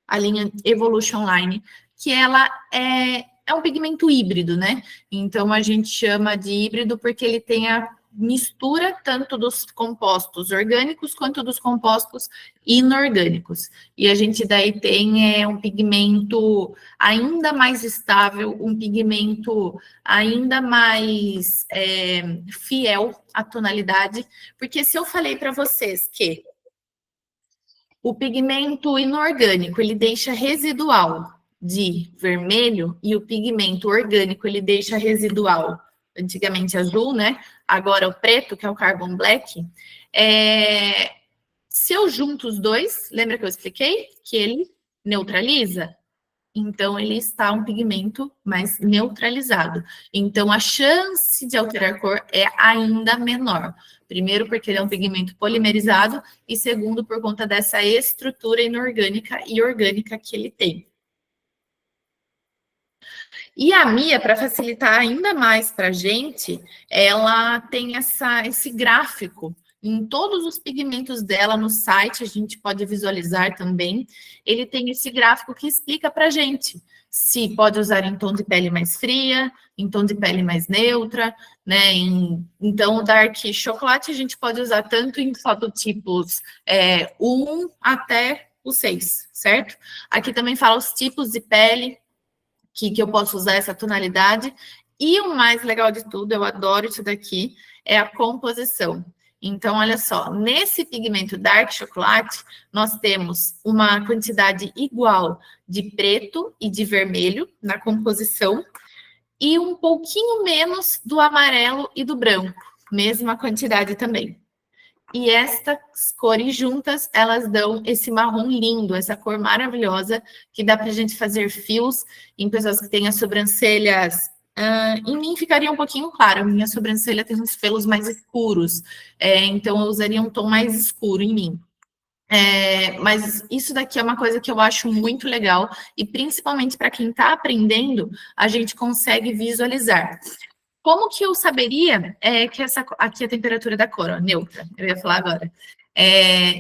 a linha Evolution Line, que ela é um pigmento híbrido, né? Então, a gente chama de híbrido porque ele tem a mistura tanto dos compostos orgânicos quanto dos compostos inorgânicos. E a gente daí tem um pigmento ainda mais estável, um pigmento ainda mais fiel à tonalidade, porque se eu falei para vocês que o pigmento inorgânico, ele deixa residual de vermelho e o pigmento orgânico, ele deixa residual, antigamente azul, né? Agora o preto, que é o Carbon Black. Se eu junto os dois, lembra que eu expliquei? Que ele neutraliza? Então, ele está um pigmento mais neutralizado. Então, a chance de alterar cor é ainda menor. Primeiro, porque ele é um pigmento polimerizado, e segundo, por conta dessa estrutura inorgânica e orgânica que ele tem. E a Mia, para facilitar ainda mais para a gente, ela tem esse gráfico em todos os pigmentos dela no site, a gente pode visualizar também. Ele tem esse gráfico que explica para a gente se pode usar em tom de pele mais fria, em tom de pele mais neutra, né? Então, o Dark Chocolate a gente pode usar tanto em fototipos 1 até o 6, certo? Aqui também fala os tipos de pele que eu posso usar essa tonalidade. E o mais legal de tudo, eu adoro isso daqui, é a composição. Então, olha só, nesse pigmento Dark Chocolate, nós temos uma quantidade igual de preto e de vermelho na composição e um pouquinho menos do amarelo e do branco, mesma quantidade também. E estas cores juntas, elas dão esse marrom lindo, essa cor maravilhosa, que dá para a gente fazer fios em pessoas que têm as sobrancelhas. Em mim ficaria um pouquinho claro, a minha sobrancelha tem uns pelos mais escuros, então eu usaria um tom mais escuro em mim. Mas isso daqui é uma coisa que eu acho muito legal, e principalmente para quem está aprendendo, a gente consegue visualizar. Como que eu saberia que aqui é a temperatura da cor, ó, neutra, eu ia falar agora.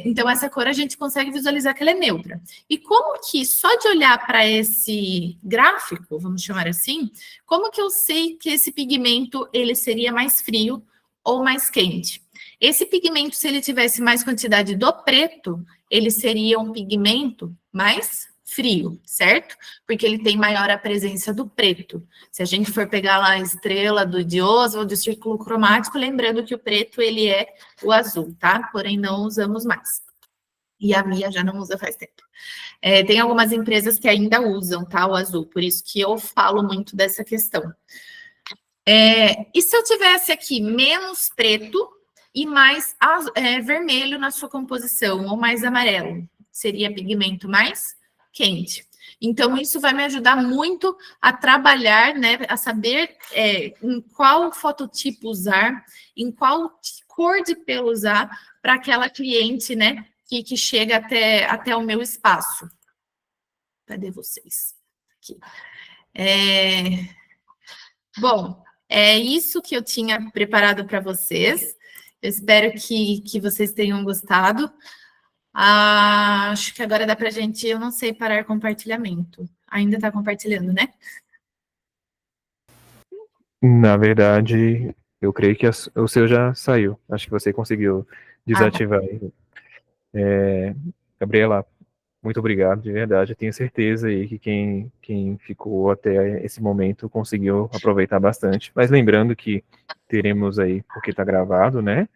Então, essa cor a gente consegue visualizar que ela é neutra. E como que, só de olhar para esse gráfico, vamos chamar assim, como que eu sei que esse pigmento ele seria mais frio ou mais quente? Esse pigmento, se ele tivesse mais quantidade do preto, ele seria um pigmento mais frio, certo? Porque ele tem maior a presença do preto. Se a gente for pegar lá a estrela do de Oswald, do círculo cromático, lembrando que o preto ele é o azul, tá? Porém, não usamos mais. E a Mia já não usa faz tempo. Tem algumas empresas que ainda usam, tá? O azul, por isso que eu falo muito dessa questão. E se eu tivesse aqui menos preto e mais vermelho na sua composição, ou mais amarelo? Seria pigmento mais quente. Então, isso vai me ajudar muito a trabalhar, né? A saber em qual fototipo usar, em qual cor de pelo usar para aquela cliente, né? Que chega até o meu espaço. Cadê vocês? Aqui. Bom, é isso que eu tinha preparado para vocês. Eu espero que vocês tenham gostado. Acho que agora dá para a gente, eu não sei, parar compartilhamento. Ainda está compartilhando, né? Na verdade, eu creio que o seu já saiu. Acho que você conseguiu Tá. desativar. Gabriela, muito obrigado, de verdade. Eu tenho certeza aí que quem ficou até esse momento conseguiu aproveitar bastante. Mas lembrando que teremos aí, porque está gravado, né?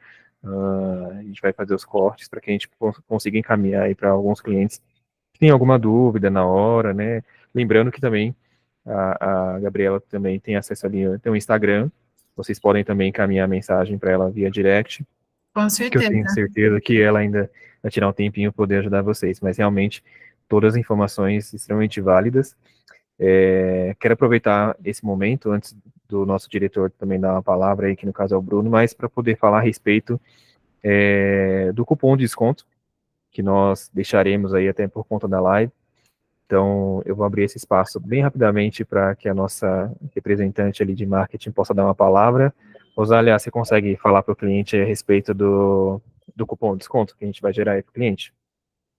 A gente vai fazer os cortes para que a gente consiga encaminhar aí para alguns clientes que têm alguma dúvida na hora, né? Lembrando que também a Gabriela também tem acesso ali, tem um Instagram. Vocês podem também encaminhar a mensagem para ela via direct, Com que eu tenho certeza. certeza que ela ainda vai tirar um tempinho para poder ajudar vocês. Mas realmente, todas as informações extremamente válidas. Quero aproveitar esse momento, antes do nosso diretor também dar uma palavra aí, que no caso é o Bruno, mas para poder falar a respeito do cupom de desconto, que nós deixaremos aí até por conta da live. Então, eu vou abrir esse espaço bem rapidamente para que a nossa representante ali de marketing possa dar uma palavra. Rosália, você consegue falar para o cliente a respeito do cupom de desconto que a gente vai gerar aí para o cliente?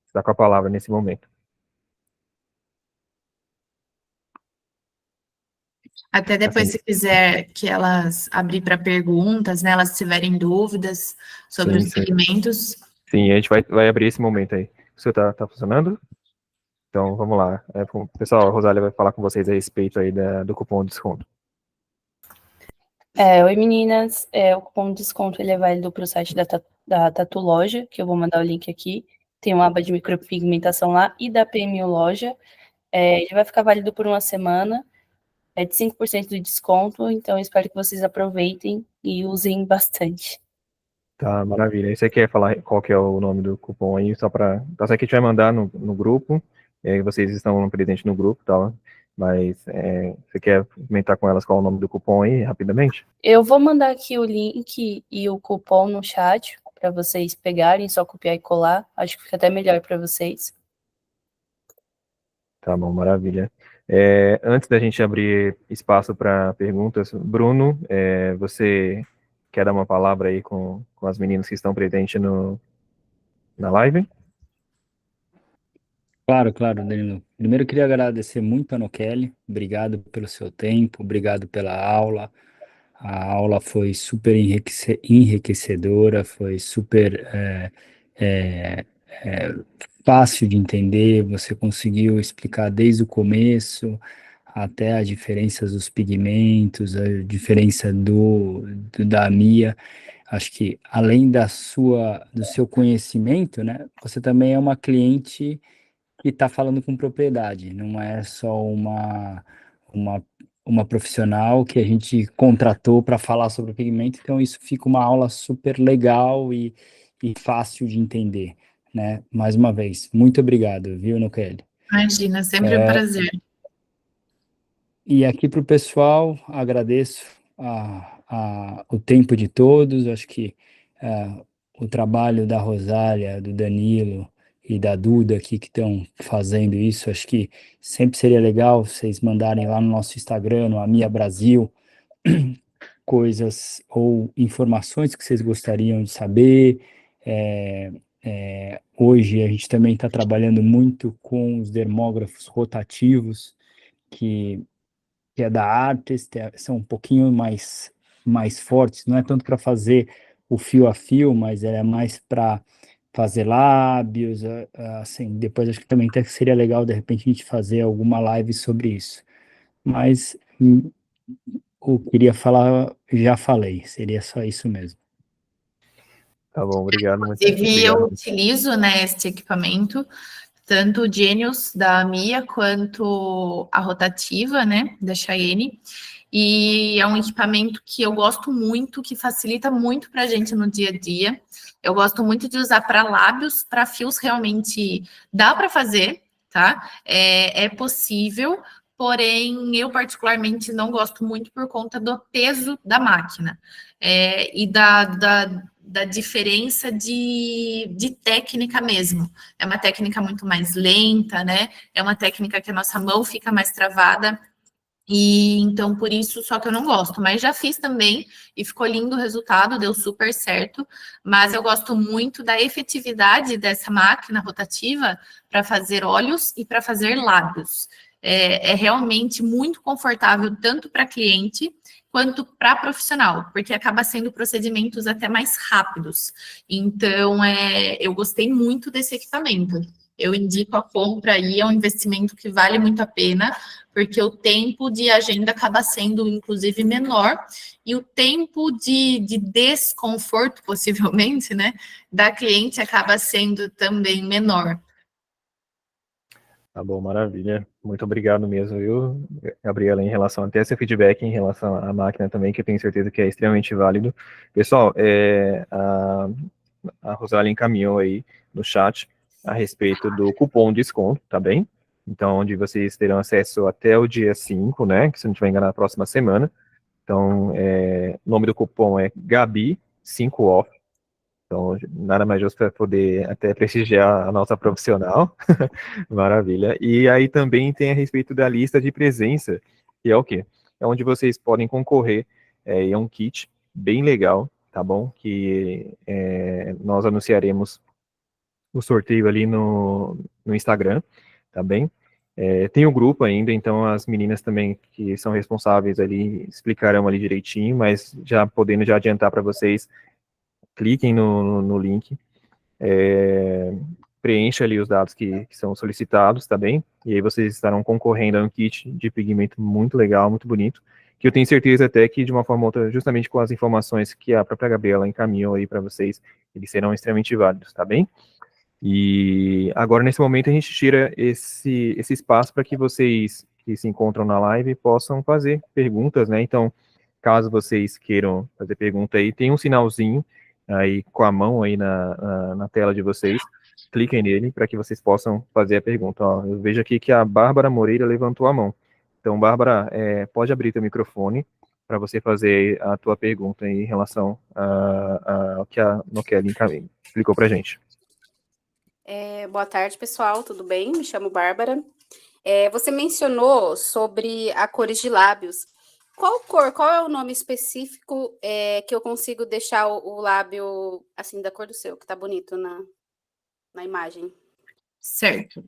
Você está com a palavra nesse momento. Até depois, Assim, se quiser que elas abrir para perguntas, né? Elas tiverem dúvidas sobre sim, os sim. pigmentos. Sim, a gente vai abrir esse momento aí. O seu tá funcionando? Então, vamos lá. Pessoal, a Rosália vai falar com vocês a respeito aí do cupom de desconto. Oi meninas, o cupom de desconto ele é válido para o site da Tatu Loja, que eu vou mandar o link aqui. Tem uma aba de micropigmentação lá e da PMU Loja. Ele vai ficar válido por uma semana, é de 5% de desconto, então eu espero que vocês aproveitem e usem bastante. Tá, maravilha. E você quer falar qual que é o nome do cupom aí, só para... Tá certo que a gente vai mandar no grupo, vocês estão presentes no grupo, tá? Mas você quer comentar com elas qual é o nome do cupom aí, rapidamente? Eu vou mandar aqui o link e o cupom no chat para vocês pegarem, só copiar e colar. Acho que fica até melhor para vocês. Tá bom, maravilha. Antes da gente abrir espaço para perguntas, Bruno, você quer dar uma palavra aí com as meninas que estão presentes na live? Claro, claro, Danilo. Primeiro eu queria agradecer muito a Nokeli, obrigado pelo seu tempo, obrigado pela aula. A aula foi super enriquecedora, foi super é, fácil de entender, você conseguiu explicar desde o começo até as diferenças dos pigmentos, a diferença da AMIA. Acho que além do seu conhecimento, né, você também é uma cliente que está falando com propriedade, não é só uma, uma profissional que a gente contratou para falar sobre o pigmento, então isso fica uma aula super legal e fácil de entender, né? Mais uma vez, muito obrigado, viu, Nukeli? Imagina, sempre um prazer. E aqui para o pessoal, agradeço o tempo de todos, acho que o trabalho da Rosália, do Danilo e da Duda aqui que estão fazendo isso, acho que sempre seria legal vocês mandarem lá no nosso Instagram, no Amia Brasil, coisas ou informações que vocês gostariam de saber, Hoje a gente também está trabalhando muito com os dermógrafos rotativos, que é da Artist, são um pouquinho mais fortes, não é tanto para fazer o fio a fio, mas é mais para fazer lábios, assim, depois acho que também até seria legal, de repente, a gente fazer alguma live sobre isso. Mas o que eu queria falar, já falei, seria só isso mesmo. Tá bom, obrigado, muito Inclusive, eu obrigado. utilizo, né, este equipamento, tanto o Genius da Mia quanto a rotativa, né, da Cheyenne. E é um equipamento que eu gosto muito, que facilita muito para a gente no dia a dia. Eu gosto muito de usar para lábios, para fios realmente dá para fazer, tá? É possível, porém eu particularmente não gosto muito por conta do peso da máquina e da diferença de técnica mesmo. É uma técnica muito mais lenta, né? É uma técnica que a nossa mão fica mais travada. E então, por isso, só que eu não gosto, mas já fiz também e ficou lindo o resultado, deu super certo. Mas eu gosto muito da efetividade dessa máquina rotativa para fazer olhos e para fazer lábios. É realmente muito confortável, tanto para cliente quanto para profissional, porque acaba sendo procedimentos até mais rápidos. Então, eu gostei muito desse equipamento. Eu indico a compra aí, é um investimento que vale muito a pena, porque o tempo de agenda acaba sendo, inclusive, menor, e o tempo de desconforto, possivelmente, né, da cliente acaba sendo também menor. Tá bom, maravilha. Muito obrigado mesmo, viu, Gabriela, em relação até esse feedback em relação à máquina também, que eu tenho certeza que é extremamente válido. Pessoal, a Rosália encaminhou aí no chat a respeito do cupom de desconto, tá bem? Então, onde vocês terão acesso até o dia 5, né, que se não estiver enganado, na próxima semana. Então, o nome do cupom é Gabi5Off. Então, nada mais justo para poder até prestigiar a nossa profissional. Maravilha. E aí também tem a respeito da lista de presença, que é o quê? É onde vocês podem concorrer, é um kit bem legal, tá bom? Que nós anunciaremos o sorteio ali no Instagram, tá bem? Tem o grupo ainda, então as meninas também que são responsáveis ali explicarão ali direitinho, mas já podendo já adiantar para vocês, cliquem no link, preencha ali os dados que são solicitados, tá bem? E aí vocês estarão concorrendo a um kit de pigmento muito legal, muito bonito, que eu tenho certeza até que de uma forma ou outra, justamente com as informações que a própria Gabriela encaminhou aí para vocês, eles serão extremamente válidos, tá bem? E agora, nesse momento, a gente tira esse espaço para que vocês que se encontram na live possam fazer perguntas, né? Então, caso vocês queiram fazer pergunta aí, tem um sinalzinho aí com a mão aí na tela de vocês. Cliquem nele para que vocês possam fazer a pergunta. Ó, eu vejo aqui que a Bárbara Moreira levantou a mão. Então, Bárbara, pode abrir teu microfone para você fazer a tua pergunta em relação ao que a Nokelly explicou para a gente. Boa tarde, pessoal, tudo bem? Me chamo Bárbara. Você mencionou sobre a cores de lábios. Qual é o nome específico que eu consigo deixar o lábio assim da cor do seu, que tá bonito na imagem? Certo.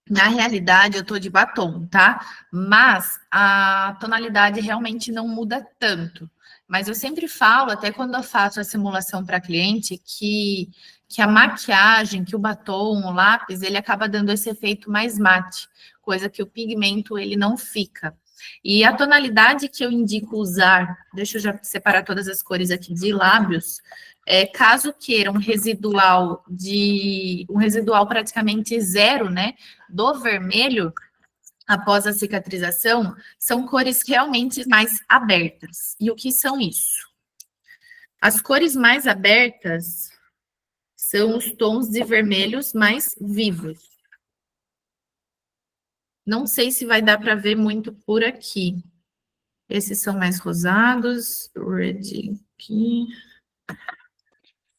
Na realidade, eu tô de batom, tá? Mas a tonalidade realmente não muda tanto. Mas eu sempre falo, até quando eu faço a simulação para cliente, que a maquiagem, que o batom, o lápis, ele acaba dando esse efeito mais mate, coisa que o pigmento ele não fica. E a tonalidade que eu indico usar, deixa eu já separar todas as cores aqui de lábios, caso queira um residual praticamente zero, né, do vermelho, após a cicatrização, são cores realmente mais abertas. E o que são isso? As cores mais abertas são os tons de vermelhos mais vivos. Não sei se vai dar para ver muito por aqui. Esses são mais rosados. Red aqui.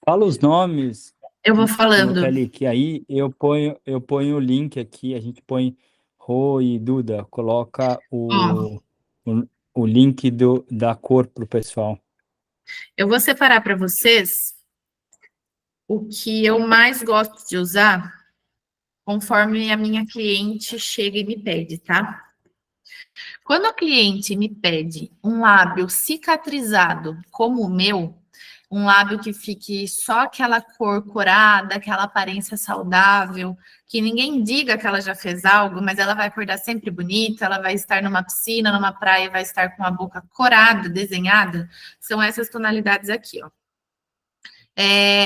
Fala os nomes, Eu vou falando. Kelly, que aí eu ponho o link aqui, a gente põe Rô e Duda, coloca o link da cor para o pessoal. Eu vou separar para vocês o que eu mais gosto de usar, conforme a minha cliente chega e me pede, tá? Quando a cliente me pede um lábio cicatrizado como o meu, um lábio que fique só aquela cor corada, aquela aparência saudável, que ninguém diga que ela já fez algo, mas ela vai acordar sempre bonita, ela vai estar numa piscina, numa praia, vai estar com a boca corada, desenhada, são essas tonalidades aqui, ó.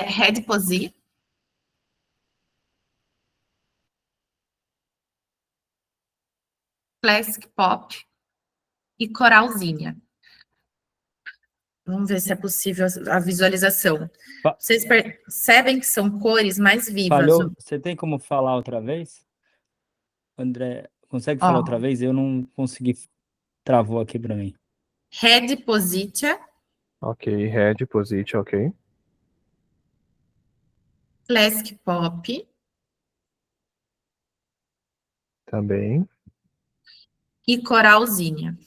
Red Posy, Classic Pop e Coralzinha. Vamos ver se é possível a visualização. Fa- Vocês percebem que são cores mais vivas. Falhou? Você tem como falar outra vez? André, consegue falar outra Ó, vez? Eu não consegui, travou aqui para mim. Red Positia, Ok, Red Position, ok. Classic Pop Também. e Coralzinha.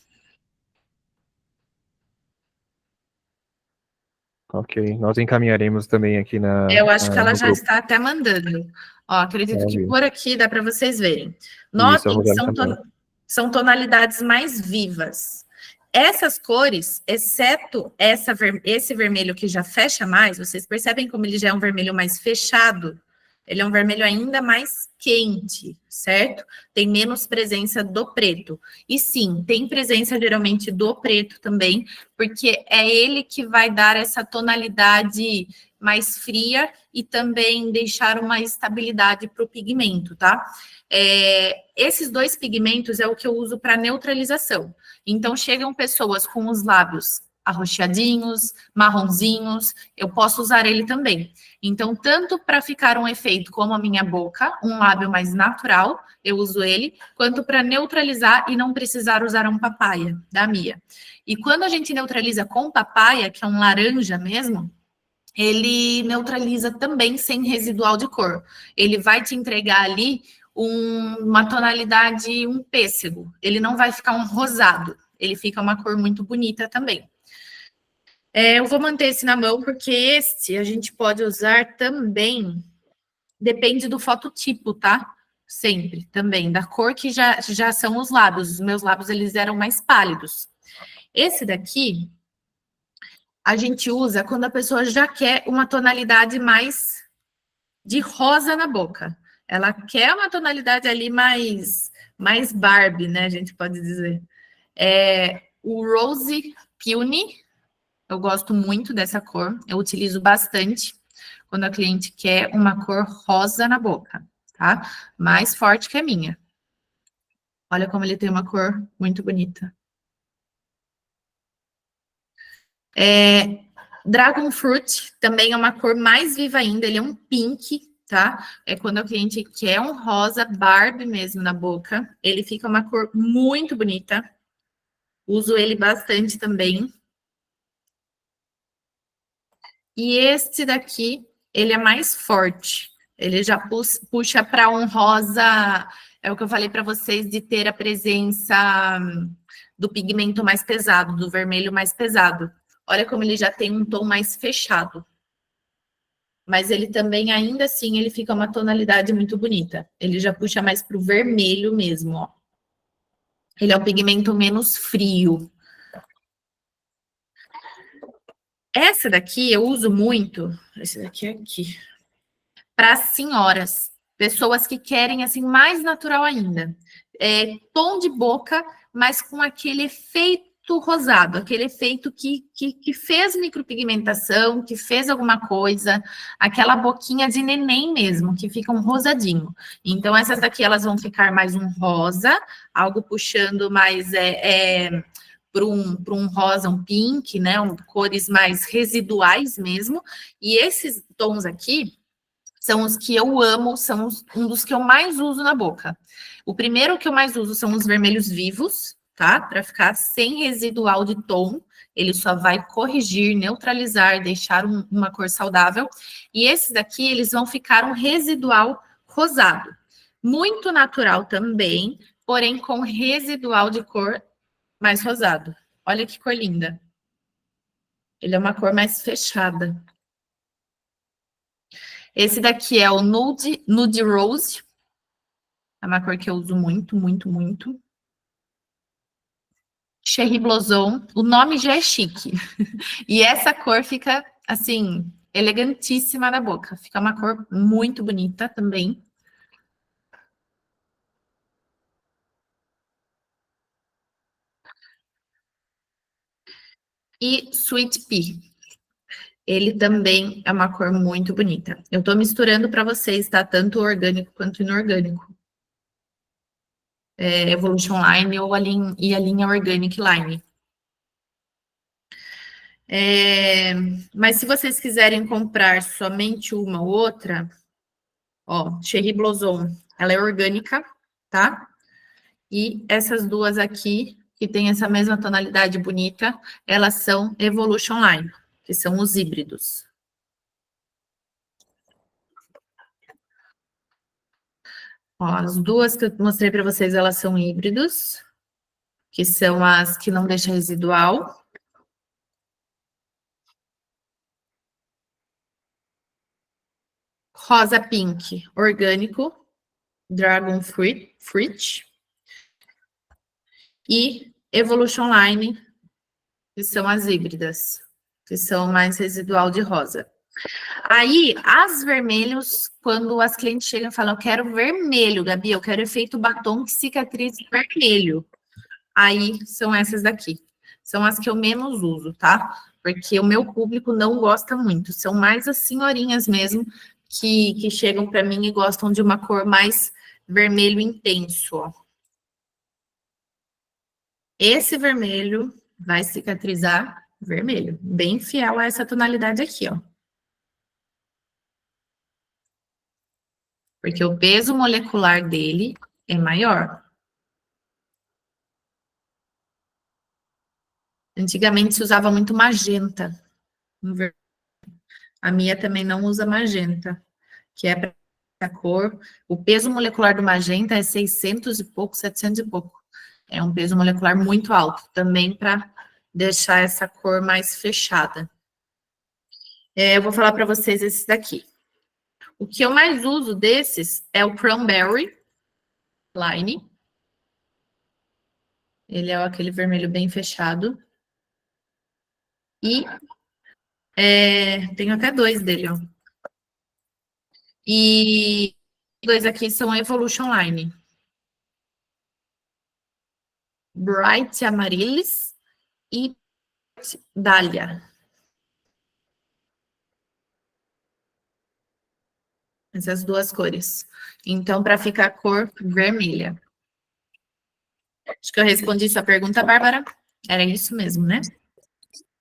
Ok, nós encaminharemos também aqui Eu acho que ela no já grupo. está até mandando. Ó, acredito que Maravilha. por aqui dá para vocês verem. Isso, a Notem que Rosana também. são tonalidades mais vivas. Essas cores, exceto esse vermelho que já fecha mais, vocês percebem como ele já é um vermelho mais fechado? Ele é um vermelho ainda mais quente, certo? Tem menos presença do preto. E sim, tem presença geralmente do preto também, porque é ele que vai dar essa tonalidade mais fria e também deixar uma estabilidade para o pigmento, tá? Esses dois pigmentos é o que eu uso para neutralização. Então, chegam pessoas com os lábios arroxeadinhos, marronzinhos, eu posso usar ele também. Então, tanto para ficar um efeito como a minha boca, um lábio mais natural, eu uso ele, quanto para neutralizar e não precisar usar um papaya, da Mia. E quando a gente neutraliza com papaya, que é um laranja mesmo, ele neutraliza também sem residual de cor. Ele vai te entregar ali uma tonalidade, um pêssego. Ele não vai ficar um rosado. Ele fica uma cor muito bonita também. Eu vou manter esse na mão, porque esse a gente pode usar também, depende do fototipo, tá? Sempre, também, da cor que já são os lábios. Os meus lábios, eles eram mais pálidos. Esse daqui, a gente usa quando a pessoa já quer uma tonalidade mais de rosa na boca. Ela quer uma tonalidade ali mais Barbie, né? A gente pode dizer. O Rose Peony, eu gosto muito dessa cor, eu utilizo bastante quando a cliente quer uma cor rosa na boca, tá? Mais forte que a minha. Olha como ele tem uma cor muito bonita. Dragon Fruit também é uma cor mais viva ainda, ele é um pink, tá? É quando a cliente quer um rosa Barbie mesmo na boca. Ele fica uma cor muito bonita. Uso ele bastante também. E este daqui, ele é mais forte. Ele já puxa para um rosa, é o que eu falei para vocês, de ter a presença do pigmento mais pesado, do vermelho mais pesado. Olha como ele já tem um tom mais fechado. Mas ele também, ainda assim, ele fica uma tonalidade muito bonita. Ele já puxa mais para o vermelho mesmo, ó. Ele é um pigmento menos frio. Essa daqui eu uso muito, esse daqui é aqui, para senhoras, pessoas que querem assim mais natural ainda. Tom de boca, mas com aquele efeito rosado, aquele efeito que fez micropigmentação, que fez alguma coisa, aquela boquinha de neném mesmo, que fica um rosadinho. Então, essas daqui elas vão ficar mais um rosa, algo puxando mais para um rosa, um pink, né? Cores mais residuais mesmo. E esses tons aqui são os que eu amo, são um dos que eu mais uso na boca. O primeiro que eu mais uso são os vermelhos vivos, tá? Para ficar sem residual de tom. Ele só vai corrigir, neutralizar, deixar uma cor saudável. E esses daqui, eles vão ficar um residual rosado. Muito natural também, porém com residual de cor mais rosado. Olha que cor linda. Ele é uma cor mais fechada. Esse daqui é o Nude Rose. É uma cor que eu uso muito, muito, muito. Cherry Blossom. O nome já é chique. E essa cor fica, assim, elegantíssima na boca. Fica uma cor muito bonita também. E Sweet Pea. Ele também é uma cor muito bonita. Eu tô misturando para vocês, tá? Tanto orgânico quanto inorgânico. Evolution Line ou e a linha Organic Line. Mas se vocês quiserem comprar somente uma ou outra, ó, Cherry Blossom, ela é orgânica, tá? E essas duas aqui, que tem essa mesma tonalidade bonita, elas são Evolution Line, que são os híbridos. Ó, as duas que eu mostrei para vocês, elas são híbridos, que são as que não deixam residual. Rosa Pink, orgânico, Dragon Fruit. E Evolution Line, que são as híbridas, que são mais residual de rosa. Aí, as vermelhos, quando as clientes chegam e falam, eu quero vermelho, Gabi, eu quero efeito batom que cicatriz vermelho. Aí, são essas daqui. São as que eu menos uso, tá? Porque o meu público não gosta muito. São mais as senhorinhas mesmo, que chegam para mim e gostam de uma cor mais vermelho intenso, ó. Esse vermelho vai cicatrizar vermelho, bem fiel a essa tonalidade aqui, ó. Porque o peso molecular dele é maior. Antigamente se usava muito magenta. A minha também não usa magenta, que é para a cor. O peso molecular do magenta é 600 e pouco, 700 e pouco. É um peso molecular muito alto, também para deixar essa cor mais fechada. Eu vou falar para vocês esses daqui. O que eu mais uso desses é o Cranberry Line. Ele é aquele vermelho bem fechado. E tenho até dois dele, ó. E dois aqui são Evolution Line. Bright Amaryllis e Dahlia. Essas duas cores. Então, para ficar a cor vermelha. Acho que eu respondi sua pergunta, Bárbara. Era isso mesmo, né?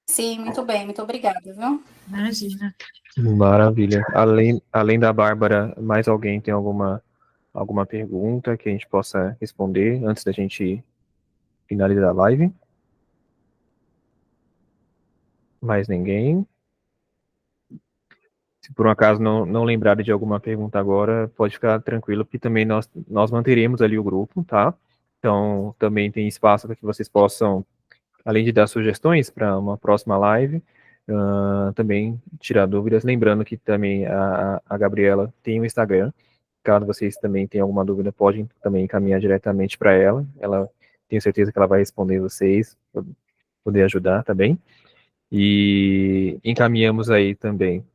Sim, muito bem, muito obrigada, viu? Imagina. Maravilha. Além da Bárbara, mais alguém tem alguma pergunta que a gente possa responder antes da gente finalizar a live? Mais ninguém? Se por um acaso não lembrarem de alguma pergunta agora, pode ficar tranquilo, porque também nós manteremos ali o grupo, tá? Então, também tem espaço para que vocês possam, além de dar sugestões para uma próxima live, também tirar dúvidas. Lembrando que também a Gabriela tem um Instagram. Caso vocês também tenham alguma dúvida, podem também encaminhar diretamente para ela. Ela, tenho certeza que ela vai responder vocês, poder ajudar também. E encaminhamos aí também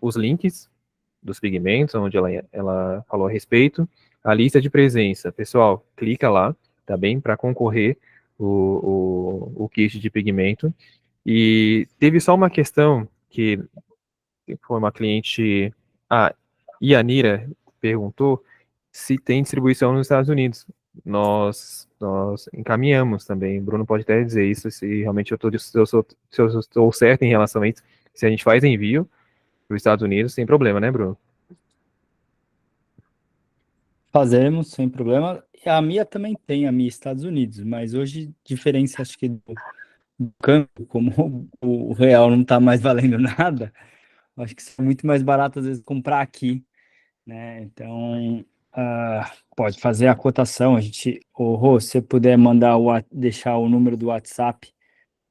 os links dos pigmentos, onde ela falou a respeito. A lista de presença, pessoal, clica lá, tá bem? Para concorrer o kit de pigmento. E teve só uma questão que foi uma cliente, a Yanira perguntou se tem distribuição nos Estados Unidos. Nós encaminhamos também. Bruno pode até dizer isso, se realmente se eu estou certo em relação a isso. Se a gente faz envio para os Estados Unidos, sem problema, né, Bruno? Fazemos, sem problema. E a minha também tem, a minha Estados Unidos, mas hoje, diferença, acho que do câmbio, como o real não está mais valendo nada, acho que é muito mais barato, às vezes, comprar aqui, né? Então, pode fazer a cotação. A gente, Rô, se você puder deixar o número do WhatsApp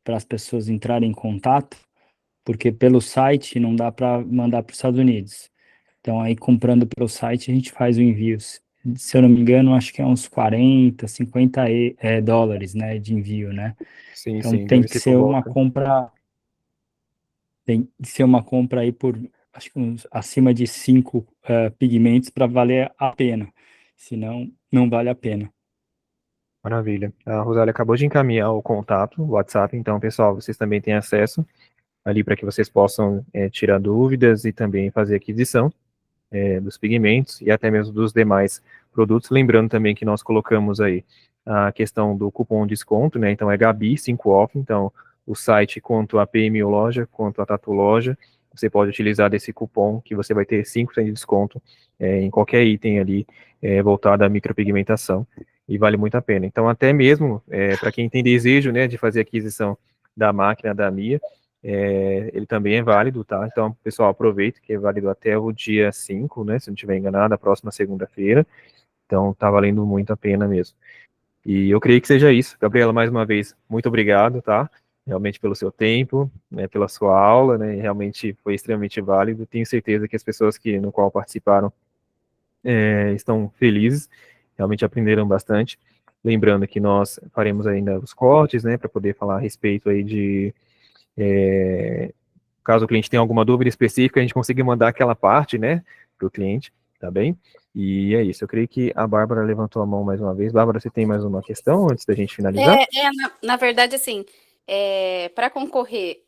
para as pessoas entrarem em contato, porque pelo site não dá para mandar para os Estados Unidos. Então, aí comprando pelo site, a gente faz o envio. Se eu não me engano, acho que é uns 40, 50 dólares, né, de envio, né? Sim, Então, sim, tem deve que ser por ser uma volta. compra, tem que ser uma compra aí por, acho que acima de 5 pigmentos para valer a pena. Senão, não vale a pena. Maravilha. A Rosália acabou de encaminhar o contato, o WhatsApp, então, pessoal, vocês também têm acesso ali para que vocês possam tirar dúvidas e também fazer aquisição dos pigmentos e até mesmo dos demais produtos. Lembrando também que nós colocamos aí a questão do cupom de desconto, né? Então é Gabi 5 off, então o site quanto a PMU Loja, quanto a Tatu Loja, você pode utilizar desse cupom que você vai ter 5% de desconto em qualquer item ali voltado à micropigmentação e vale muito a pena. Então até mesmo para quem tem desejo, né, de fazer aquisição da máquina da Mia, ele também é válido, tá? Então, pessoal, aproveita que é válido até o dia 5, né? Se não estiver enganado, a próxima segunda-feira. Então, tá valendo muito a pena mesmo. E eu creio que seja isso. Gabriela, mais uma vez, muito obrigado, tá? Realmente pelo seu tempo, né, pela sua aula, né? Realmente foi extremamente válido. Tenho certeza que as pessoas que no qual participaram estão felizes, realmente aprenderam bastante. Lembrando que nós faremos ainda os cortes, né, para poder falar a respeito aí de caso o cliente tenha alguma dúvida específica, a gente consiga mandar aquela parte, né, para o cliente, tá bem? E é isso, eu creio que a Bárbara levantou a mão mais uma vez. Bárbara, você tem mais uma questão antes da gente finalizar? Na verdade, assim, para concorrer,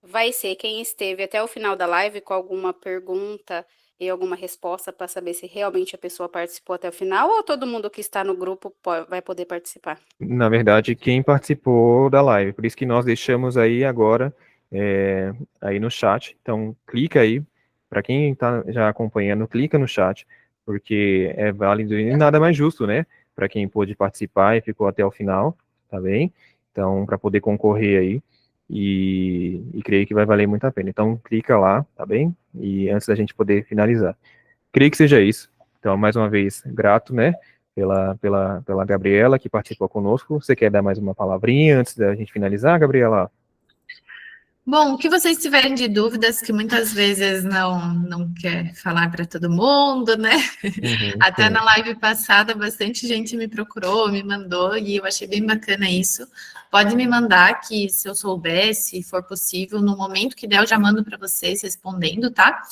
vai ser quem esteve até o final da live com alguma pergunta e alguma resposta para saber se realmente a pessoa participou até o final ou todo mundo que está no grupo vai poder participar? Na verdade, quem participou da live, por isso que nós deixamos aí agora, aí no chat, então clica aí, para quem está já acompanhando, clica no chat, porque é válido e nada mais justo, né, para quem pôde participar e ficou até o final, tá bem? Então, para poder concorrer aí, e creio que vai valer muito a pena. Então, clica lá, tá bem? E antes da gente poder finalizar. Creio que seja isso. Então, mais uma vez, grato, né, pela Gabriela, que participou conosco. Você quer dar mais uma palavrinha antes da gente finalizar, Gabriela? Bom, o que vocês tiverem de dúvidas, que muitas vezes não quer falar para todo mundo, né? Uhum, Até sim. na live passada, bastante gente me procurou, me mandou, e eu achei bem bacana isso. Pode me mandar, que se eu souber, se for possível, no momento que der, eu já mando para vocês respondendo, tá?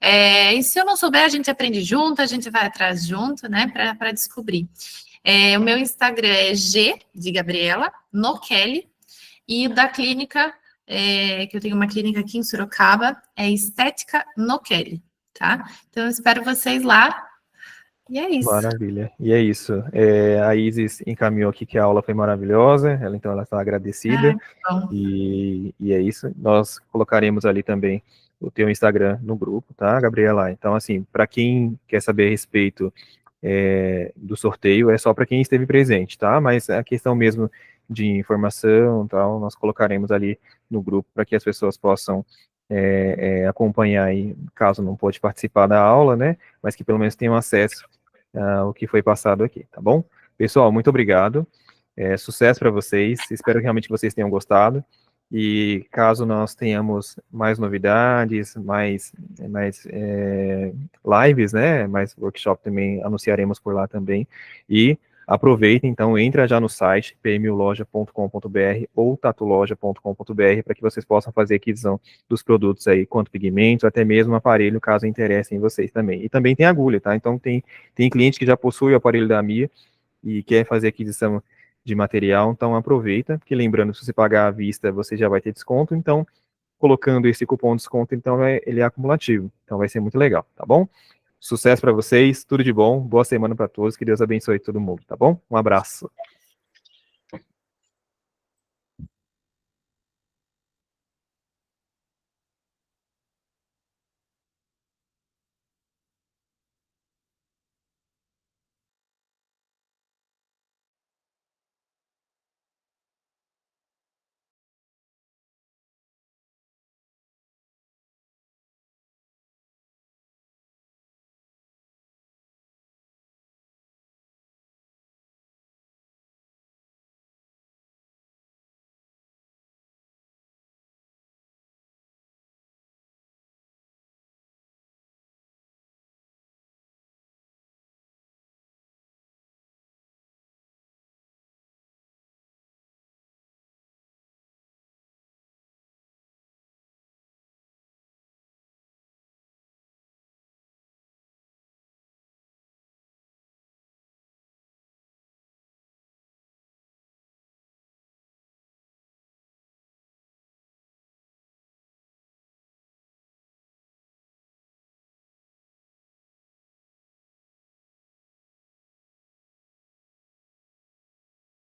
E se eu não souber, a gente aprende junto, a gente vai atrás junto, né, para descobrir. O meu Instagram é G, de Gabriela, Nochelli, e da clínica, que eu tenho uma clínica aqui em Sorocaba, é Estética Nochelli, tá? Então, eu espero vocês lá. E é isso. Maravilha. E é isso. A Isis encaminhou aqui que a aula foi maravilhosa, então ela está agradecida. Bom, E é isso. Nós colocaremos ali também o teu Instagram no grupo, tá, Gabriela? Então, assim, para quem quer saber a respeito do sorteio, é só para quem esteve presente, tá? Mas a questão mesmo de informação, tal, nós colocaremos ali no grupo para que as pessoas possam acompanhar aí, caso não pôde participar da aula, né? Mas que pelo menos tenham acesso ao que foi passado aqui, tá bom? Pessoal, muito obrigado. Sucesso para vocês. Espero realmente que vocês tenham gostado. E caso nós tenhamos mais novidades, mais lives, né? Mais workshop também anunciaremos por lá também. E aproveitem, então, entra já no site pmuloja.com.br ou tatuloja.com.br para que vocês possam fazer aquisição dos produtos aí, quanto pigmentos, até mesmo aparelho, caso interessem vocês também. E também tem agulha, tá? Então tem cliente que já possui o aparelho da Mia e quer fazer aquisição de material, então aproveita, porque lembrando, se você pagar à vista, você já vai ter desconto, então colocando esse cupom de desconto, então ele é acumulativo, então vai ser muito legal, tá bom? Sucesso para vocês, tudo de bom, boa semana para todos, que Deus abençoe todo mundo, tá bom? Um abraço.